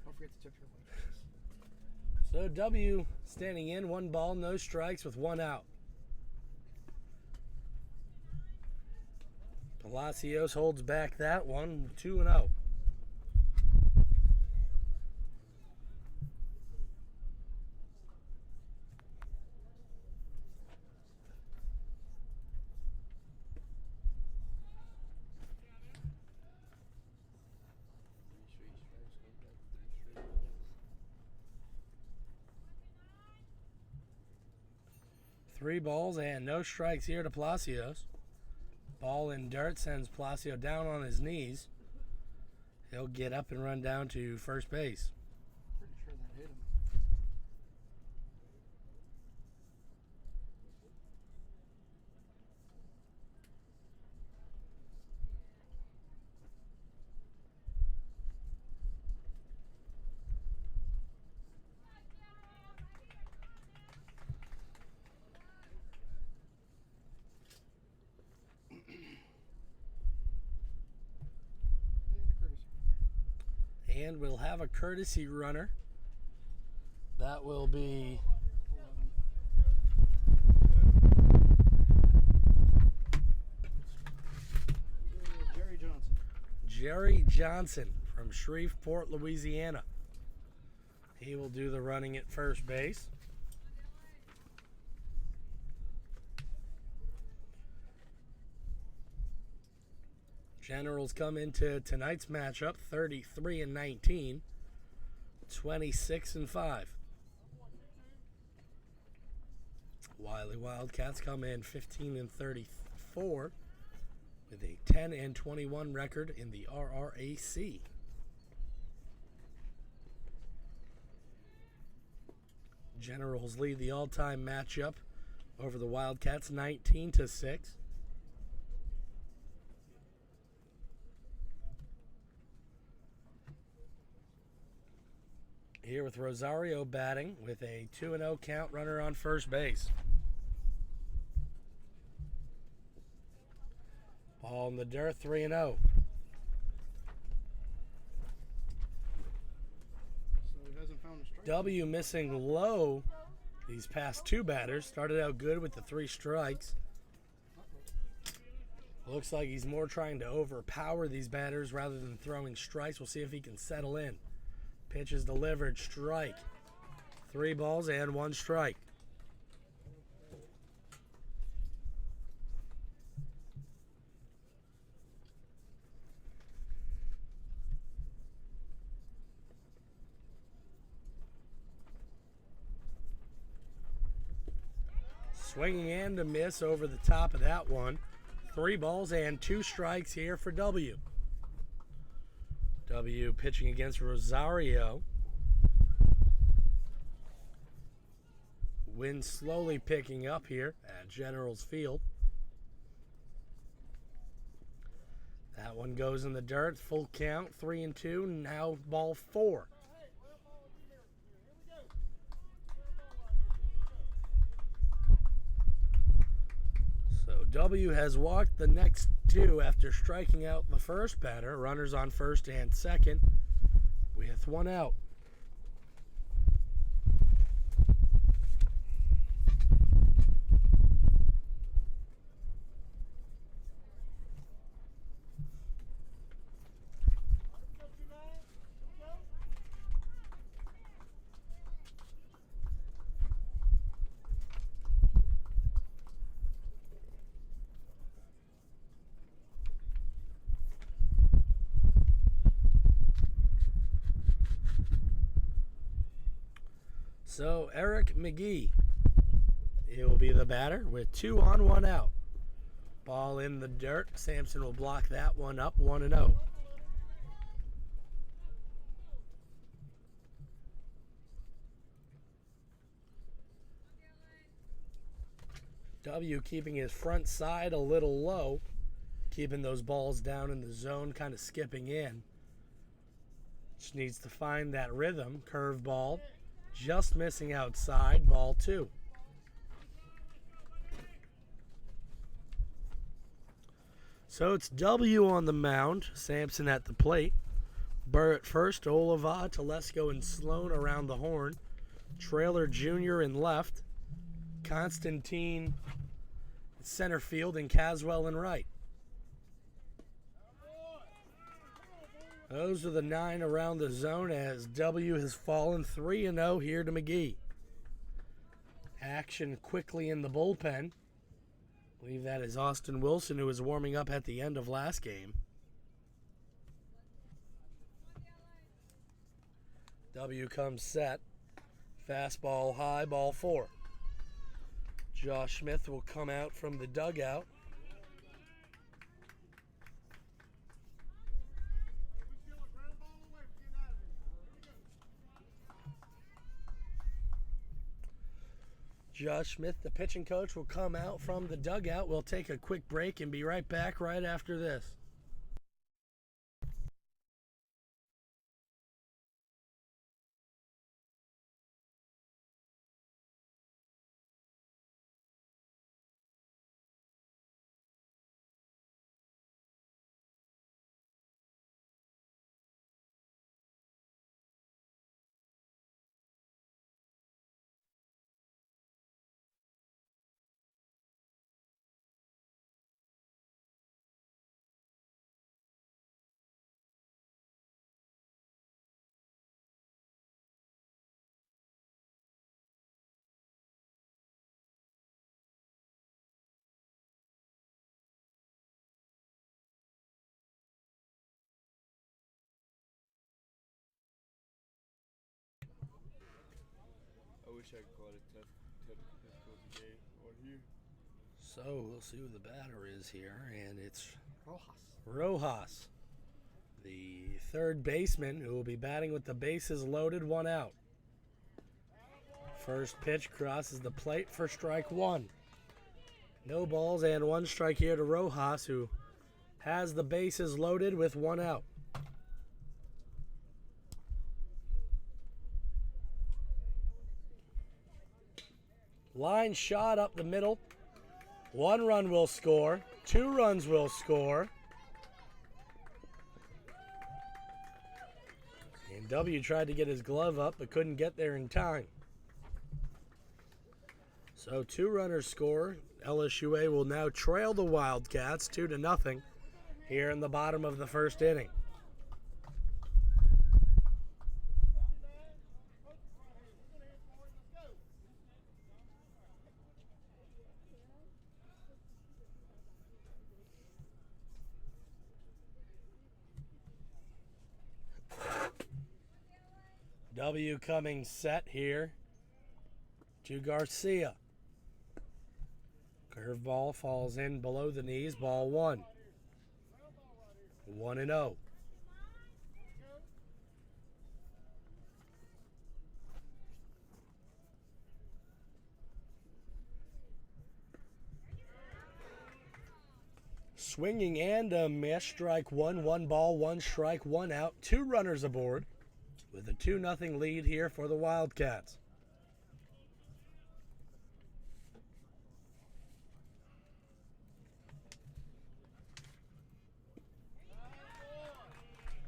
Speaker 2: Don't forget to tip your waitresses.
Speaker 1: So W standing in, 1 ball, no strikes with 1 out. Palacios holds back that one, 2-0. Three balls and no strikes here to Palacios. Ball in dirt sends Palacio down on his knees. He'll get up and run down to first base.
Speaker 2: Pretty sure that hit him.
Speaker 1: And we'll have a courtesy runner. That will be
Speaker 2: 11.
Speaker 1: Jerry Johnson from Shreveport, Louisiana. He will do the running at first base. Generals come into tonight's matchup 33-19, 26-5. Wiley Wildcats come in 15-34 with a 10-21 record in the RRAC. Generals lead the all-time matchup over the Wildcats 19-6. Here with Rosario batting with a 2-0 count, runner on first base. Ball in the dirt, 3-0.
Speaker 2: So he hasn't found a strike.
Speaker 1: W missing low these past 2 batters. Started out good with the 3 strikes. Looks like he's more trying to overpower these batters rather than throwing strikes. We'll see if he can settle in. Pitch is delivered, strike. 3 balls and 1 strike. Swinging and a miss over the top of that one. 3 balls and 2 strikes here for W. W pitching against Rosario. Wind slowly picking up here at General's Field. That one goes in the dirt. Full count, 3-2. Now ball 4. So W has walked the next 2 after striking out the first batter. Runners on first and second with 1 out. So Eric McGee, he will be the batter with 2 on, 1 out. Ball in the dirt. Sampson will block that one up, 1-0. W keeping his front side a little low, keeping those balls down in the zone, kind of skipping in. Just needs to find that rhythm. Curveball. Just missing outside, ball 2. So it's W on the mound, Sampson at the plate. Burr at first, Oliva, Telesco, and Sloan around the horn. Trailer Jr. in left. Constantine in center field, and Caswell in right. Those are the 9 around the zone as W has fallen 3-0 here to McGee. Action quickly in the bullpen. I believe that is Austin Wilson, who was warming up at the end of last game. W comes set. Fastball high, ball 4. Josh Smith will come out from the dugout. Josh Smith, the pitching coach, will come out from the dugout. We'll take a quick break and be right back right after this.
Speaker 3: I wish I could call it technical today or here.
Speaker 1: So we'll see who the batter is here, and it's Rojas, the third baseman, who will be batting with the bases loaded, 1 out. First pitch crosses the plate for strike 1. No balls and 1 strike here to Rojas, who has the bases loaded with 1 out. Line shot up the middle. 1 run will score. 2 runs will score. And W tried to get his glove up but couldn't get there in time. So 2 runners score. LSUA will now trail the Wildcats 2-0 here in the bottom of the first inning. W coming set here to Garcia. Curveball falls in below the knees. Ball 1. 1-0. Swinging and a miss. Strike 1. 1 ball, 1 strike, 1 out. 2 runners aboard with a 2-0 lead here for the Wildcats.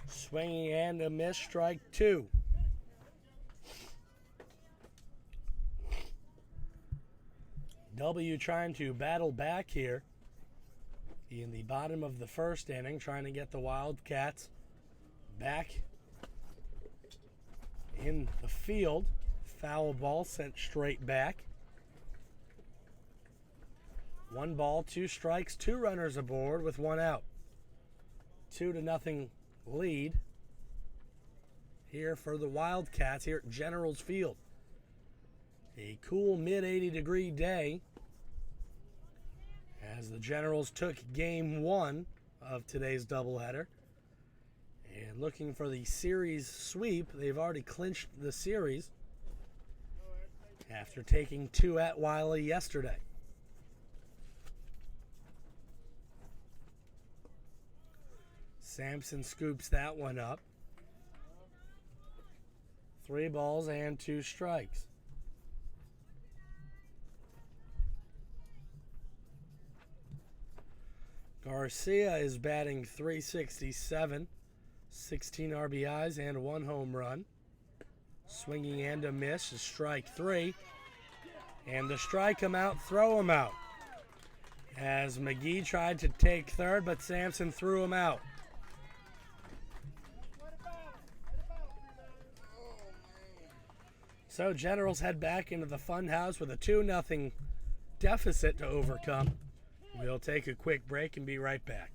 Speaker 1: Swinging and a miss. Strike 2. W trying to battle back here in the bottom of the first inning, trying to get the Wildcats back in the field. Foul ball sent straight back. 1 ball, 2 strikes, 2 runners aboard with 1 out. 2-0 lead here for the Wildcats here at Generals Field. A cool mid-80 degree day as the Generals took game 1 of today's doubleheader. And looking for the series sweep, they've already clinched the series after taking 2 at Wiley yesterday. Sampson scoops that one up. 3 balls and 2 strikes. Garcia is batting .367, 16 RBIs and 1 home run. Swinging and a miss is strike 3. And to strike him out, throw him out. As McGee tried to take third, but Sampson threw him out. So Generals head back into the funhouse with a 2-0 deficit to overcome. We'll take a quick break and be right back.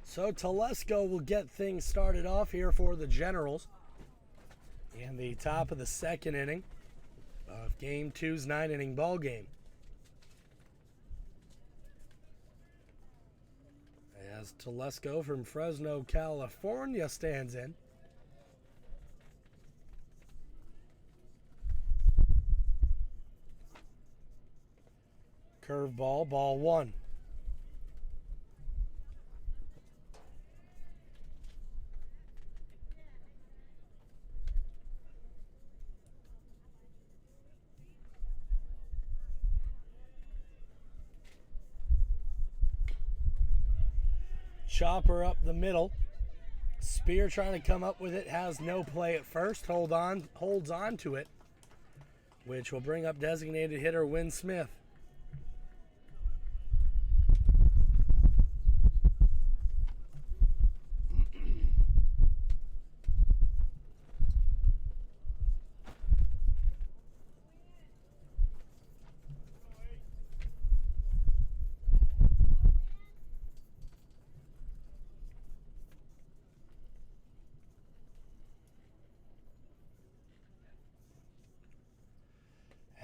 Speaker 1: So Telesco will get things started off here for the Generals in the top of the second inning of Game 2's 9-inning ball game. As Telesco from Fresno, California stands in. Curveball, ball 1. Chopper up the middle. Spear trying to come up with it, has no play at first, holds on to it, which will bring up designated hitter Win Smith.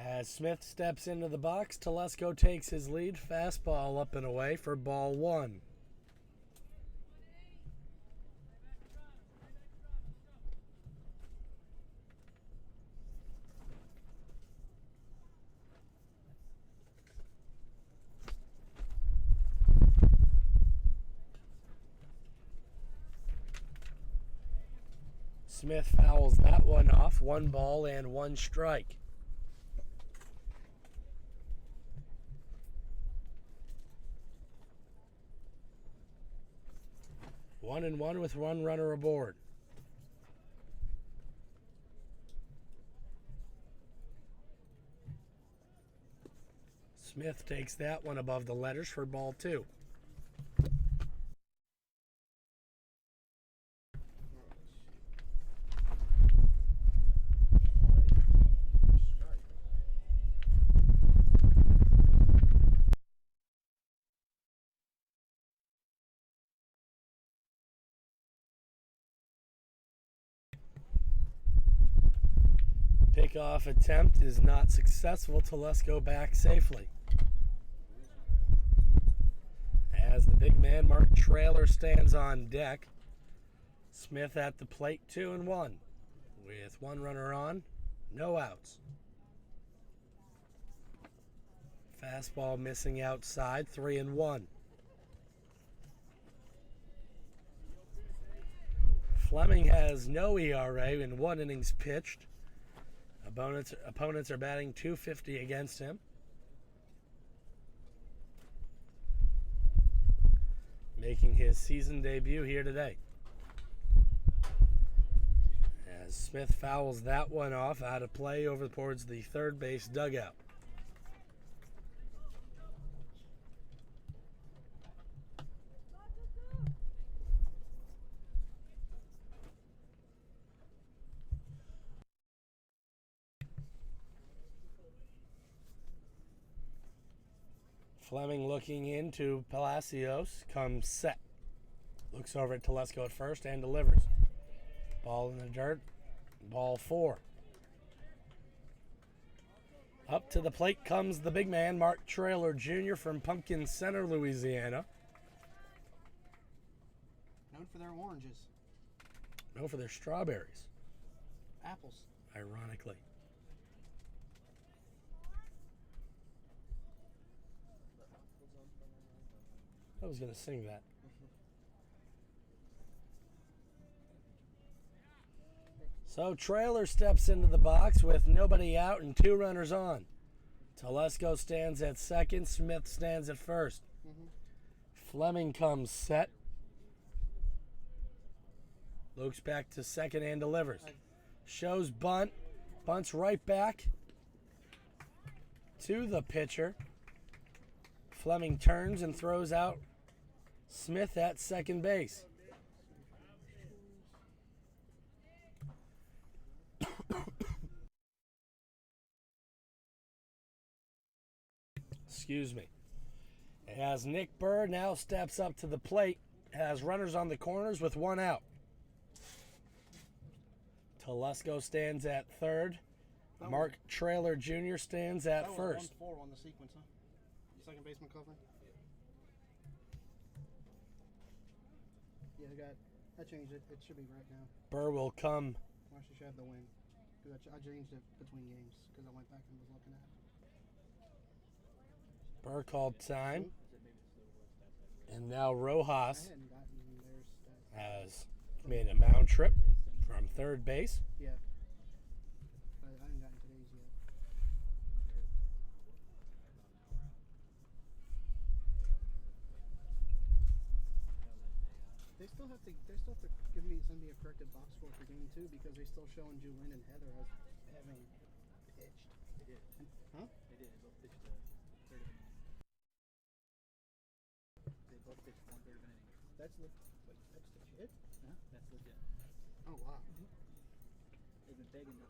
Speaker 1: As Smith steps into the box, Telesco takes his lead. Fastball up and away for ball 1. Smith fouls that one off. 1 ball and 1 strike. One and one with 1 runner aboard. Smith takes that one above the letters for ball 2. Pickoff attempt is not successful. Telesco back safely. As the big man, Mark Trailer, stands on deck. Smith at the plate, 2 and 1. With 1 runner on, no outs. Fastball missing outside, 3 and 1. Fleming has no ERA in 1 innings pitched. Opponents are batting .250 against him. Making his season debut here today. As Smith fouls that one off, out of play over towards the third base dugout. Fleming looking into Palacios, comes set. Looks over at Telesco at first and delivers. Ball in the dirt, ball 4. Up to the plate comes the big man, Mark Trailer Jr. from Pumpkin Center, Louisiana.
Speaker 2: Known for their oranges.
Speaker 1: No, for their strawberries,
Speaker 2: Apples.
Speaker 1: ironically. I was going to sing that. So Trailer steps into the box with nobody out and 2 runners on. Telesco stands at second. Smith stands at first. Fleming comes set. Looks back to second and delivers. Shows bunt. Bunts right back to the pitcher. Fleming turns and throws out Smith at second base. Excuse me. As Nick Burr now steps up to the plate, has runners on the corners with 1 out. Telesco stands at third. Mark Trailer Jr. stands at first.
Speaker 2: 1-4 on the sequence, huh? Second baseman covering. Yeah, I changed it. It should be right now.
Speaker 1: Burr will come.
Speaker 2: Well, I should have the win. Because I changed it between games because I went back and was looking at it.
Speaker 1: Burr called time. And now Rojas
Speaker 2: I hadn't gotten theirs.
Speaker 1: has made a mound trip from third base.
Speaker 2: Yeah. I haven't gotten today's yet. They still have to send me a corrected box score for game 2 because they're still showing Julin and Heather as having pitched.
Speaker 4: They did.
Speaker 2: Huh?
Speaker 4: They did. They both pitched the third of an inning. They both pitched 1/3 of an inning.
Speaker 2: That's legit?
Speaker 4: Huh? That's legit.
Speaker 2: Oh wow.
Speaker 4: They've been begging to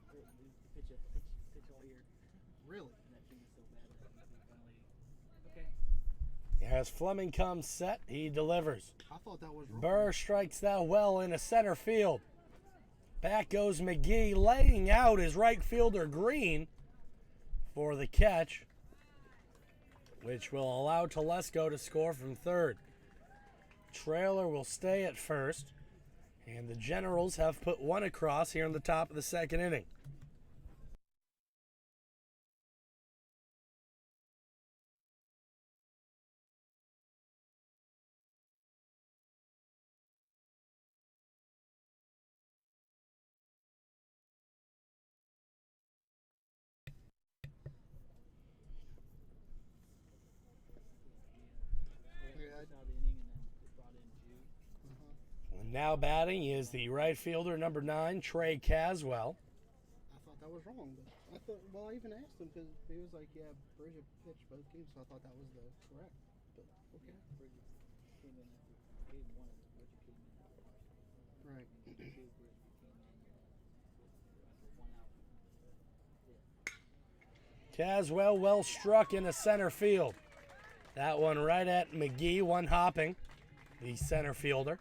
Speaker 4: pitch all year.
Speaker 2: Really?
Speaker 4: And that team is so bad that they finally. Okay.
Speaker 1: As Fleming comes set, he delivers.
Speaker 2: I thought that was wrong.
Speaker 1: Burr strikes that well into center field. Back goes McGee, laying out his right fielder Green for the catch, which will allow Telesco to score from third. Trailer will stay at first, and the Generals have put 1 across here in the top of the second inning. Now batting is the right fielder, number 9, Trey Caswell.
Speaker 2: I thought that was wrong, but I even asked him because he was like, yeah, Bridget pitched both games, so I thought that was the correct. But okay.
Speaker 4: Bridget came in after game 1 and Bridget came in after
Speaker 2: Right.
Speaker 4: Bridget came in after 1 out.
Speaker 1: Caswell well struck into center field. That one right at McGee, one hopping, the center fielder.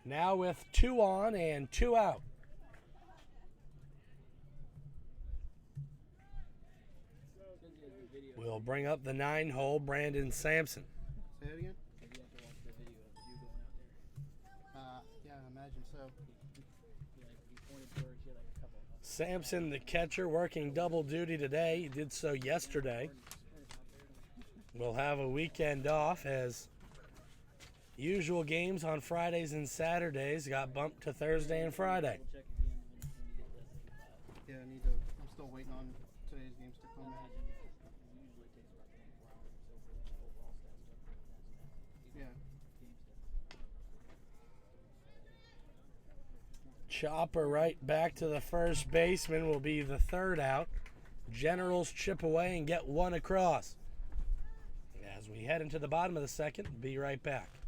Speaker 1: Now with 2 on and 2 out. We'll bring up the 9-hole, Brandon Sampson.
Speaker 2: Say it again?
Speaker 4: Maybe you have to watch the video of you going out there.
Speaker 2: Yeah, I imagine so.
Speaker 4: He pointed towards you like a couple of
Speaker 1: Sampson, the catcher, working double duty today. He did so yesterday. We'll have a weekend off as usual games on Fridays and Saturdays got bumped to Thursday and Friday.
Speaker 4: We'll check again when you get the file.
Speaker 2: Yeah, I'm still waiting on today's games to come out.
Speaker 4: It usually takes about 24 hours or so for the overall stats stuff.
Speaker 2: Yeah.
Speaker 4: Game stuff.
Speaker 1: Chopper right back to the first baseman will be the 3rd out. Generals chip away and get 1 across. As we head into the bottom of the 2nd, be right back.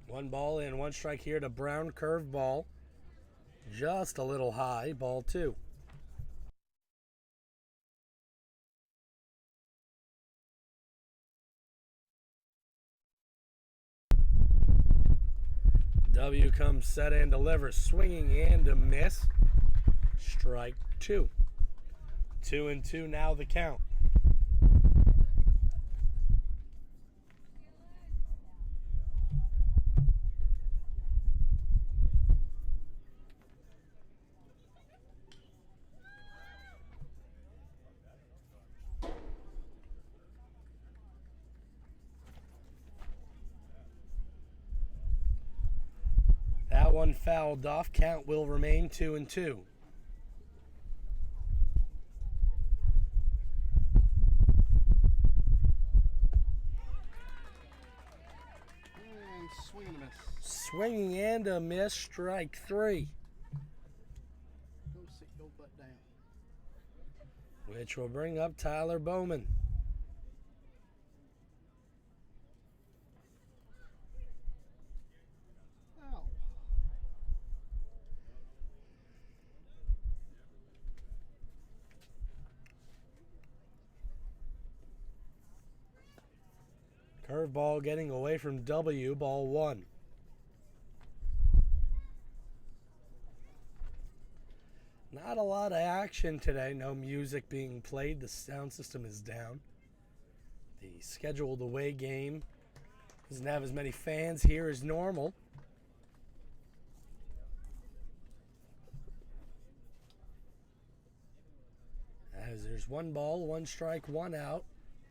Speaker 1: One ball and 1 strike here to Brown, curved ball. Just a little high, ball 2. W comes set and delivers, swinging and a miss. Strike 2. 2-2 now the count. one fouled off. Count will remain 2-2.
Speaker 2: And swing and a miss.
Speaker 1: Swinging and a miss, strike 3,
Speaker 2: Go sit your butt down.
Speaker 1: which will bring up Tyler Bowman.
Speaker 2: Ow.
Speaker 1: Curveball getting away from W, ball 1. Not a lot of action today. No music being played. The sound system is down. The scheduled away game doesn't have as many fans here as normal. As there's 1 ball, 1 strike, 1 out.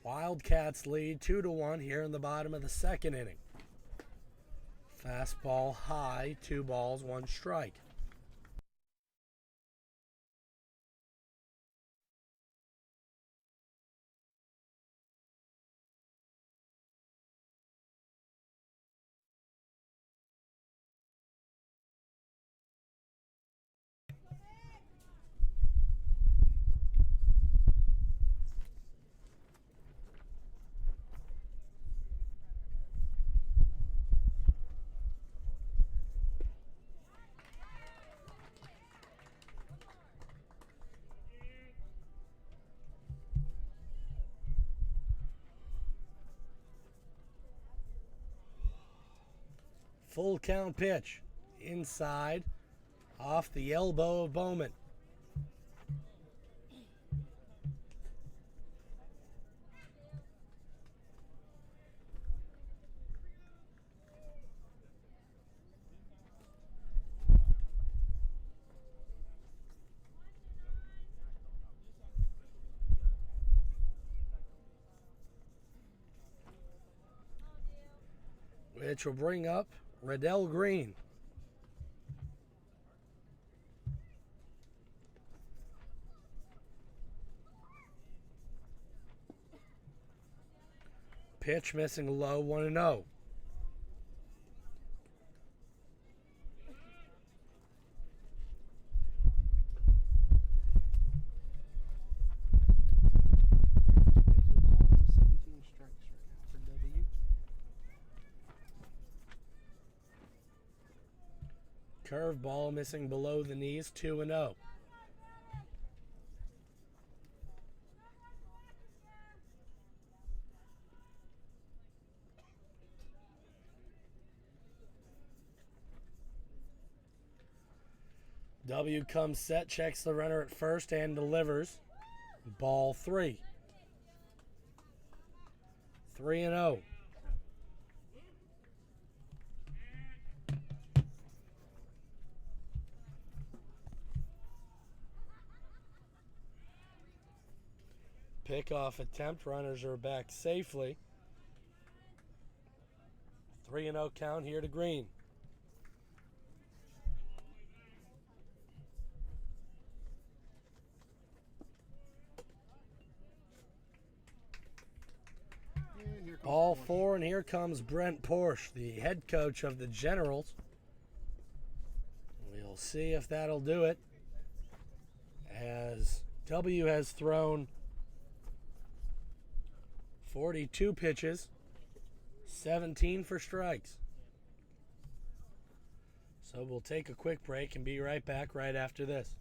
Speaker 1: Wildcats lead 2-1 here in the bottom of the 2nd inning. Fastball high, 2 balls, 1 strike. Full count pitch. Inside. Off the elbow of Bowman. Which will bring up Riddell Green. Pitch missing low, 1-0. Curveball missing below the knees, 2-0. W comes set, checks the runner at first and delivers. Ball 3. 3-0. Pickoff attempt. Runners are back safely. 3-0 count here to Green. Ball 4, and here comes Brent Porsche, the head coach of the Generals. We'll see if that'll do it, as W has thrown 42 pitches, 17 for strikes. So we'll take a quick break and be right back right after this.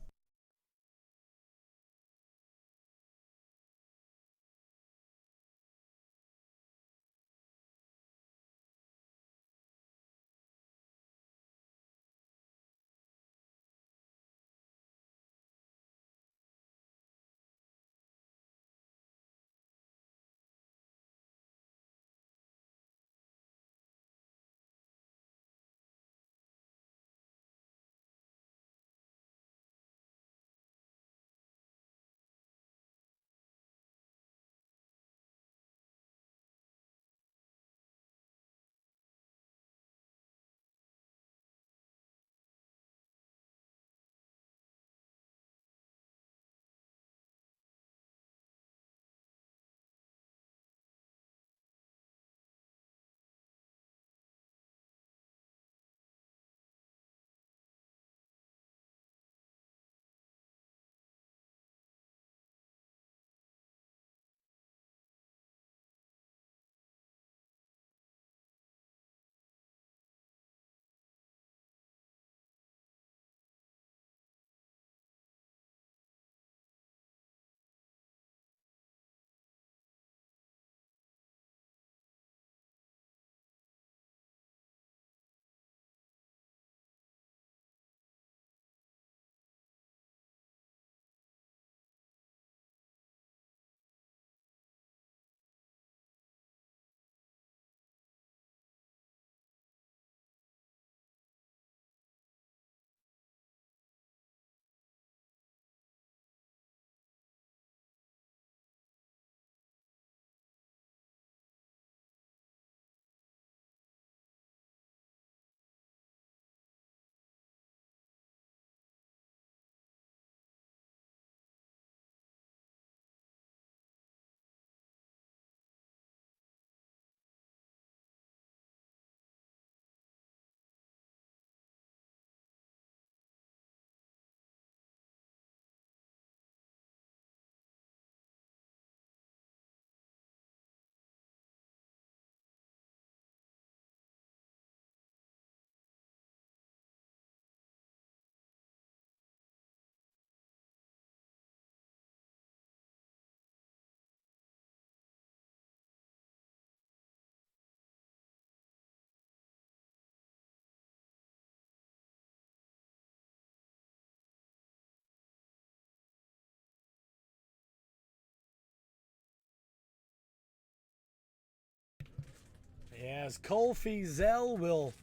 Speaker 1: as Cole Fizel will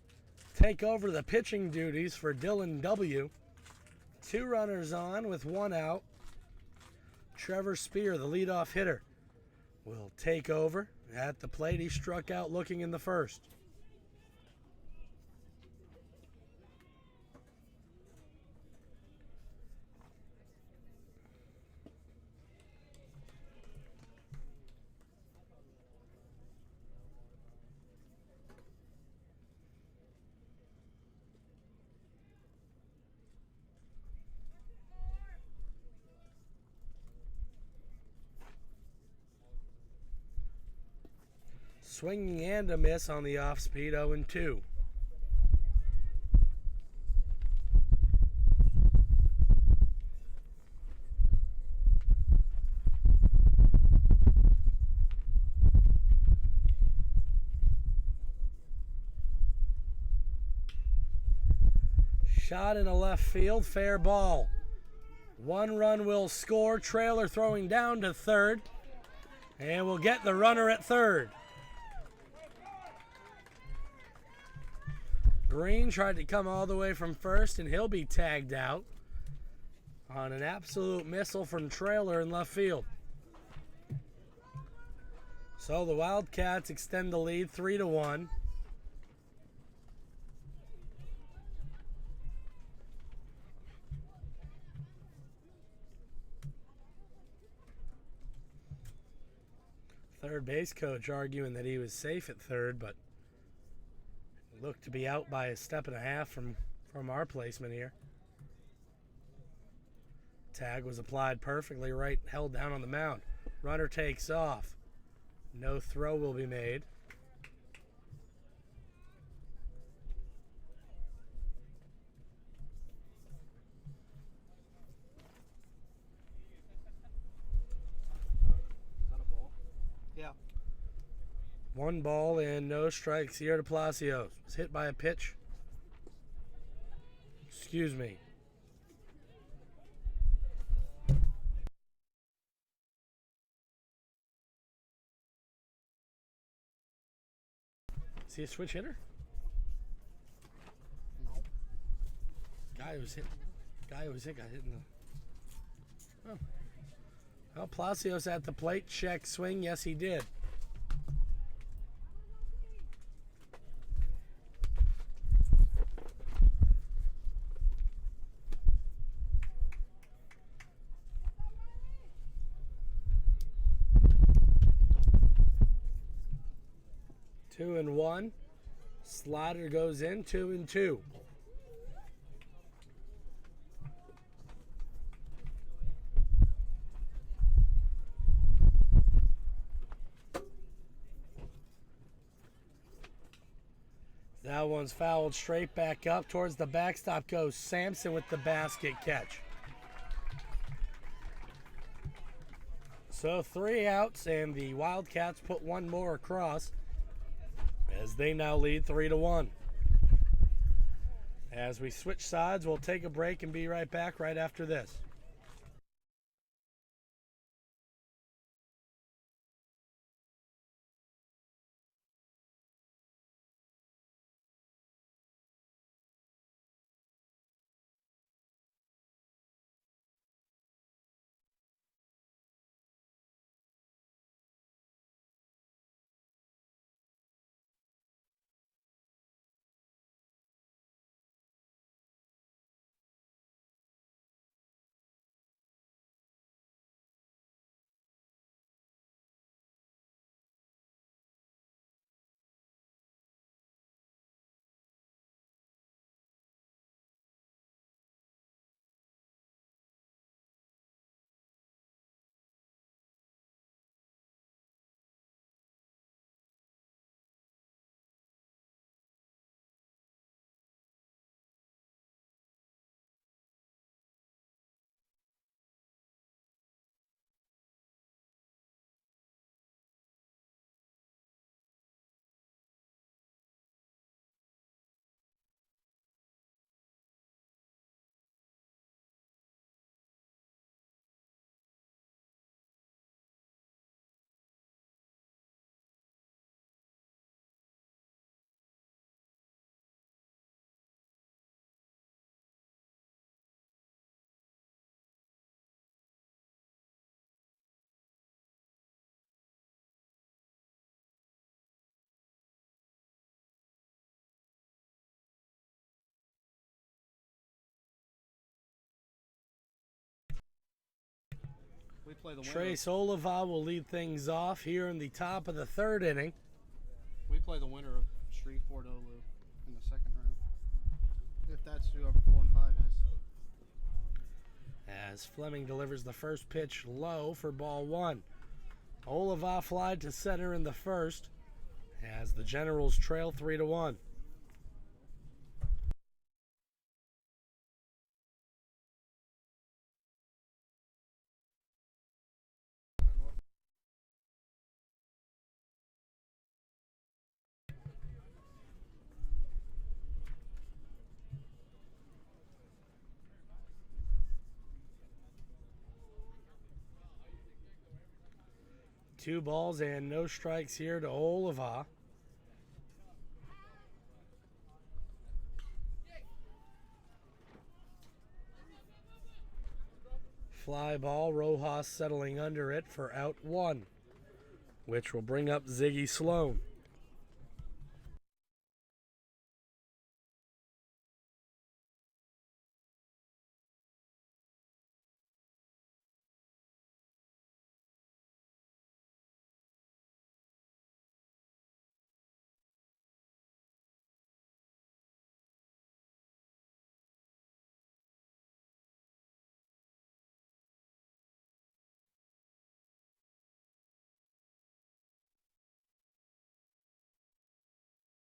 Speaker 1: take over the pitching duties for Dylan W. 2 runners on with 1 out. Trevor Spear, the leadoff hitter, will take over. At the plate, he struck out looking in the first. Swinging and a miss on the off speed, 0-2. Shot in a left field, fair ball. 1 run will score. Trailer throwing down to third, and we'll get the runner at third. Green tried to come all the way from first, and he'll be tagged out on an absolute missile from Trailer in left field. So the Wildcats extend the lead 3-1. Third base coach arguing that he was safe at third, but looked to be out by a step and a half from our placement here. Tag was applied perfectly, right held down on the mound. Runner takes off. No throw will be made.
Speaker 2: Is that a ball? Yeah.
Speaker 1: 1 ball and no strikes here to Palacios. Was hit by a pitch. Excuse me. Is he a switch hitter?
Speaker 2: No.
Speaker 1: Guy who was hit got hit in the... Oh. Well, Palacios at the plate. Check swing. Yes, he did. Two and one. Slider goes in, 2-2. That one's fouled straight back up towards the backstop goes Sampson with the basket catch. So 3 outs, and the Wildcats put 1 more across as they now lead 3-1. As we switch sides, we'll take a break and be right back right after this.
Speaker 2: We play the winner.
Speaker 1: Trace Oliva will lead things off here in the top of the third inning.
Speaker 2: We play the winner of Shreveport Olu in the second round. If that's whoever 4 and 5 is.
Speaker 1: As Fleming delivers the first pitch low for ball one. Oliva flied to center in the first as the Generals trail 3-1. Two balls and no strikes here to Oliva. Fly ball, Rojas settling under it for out one, which will bring up Ziggy Sloan.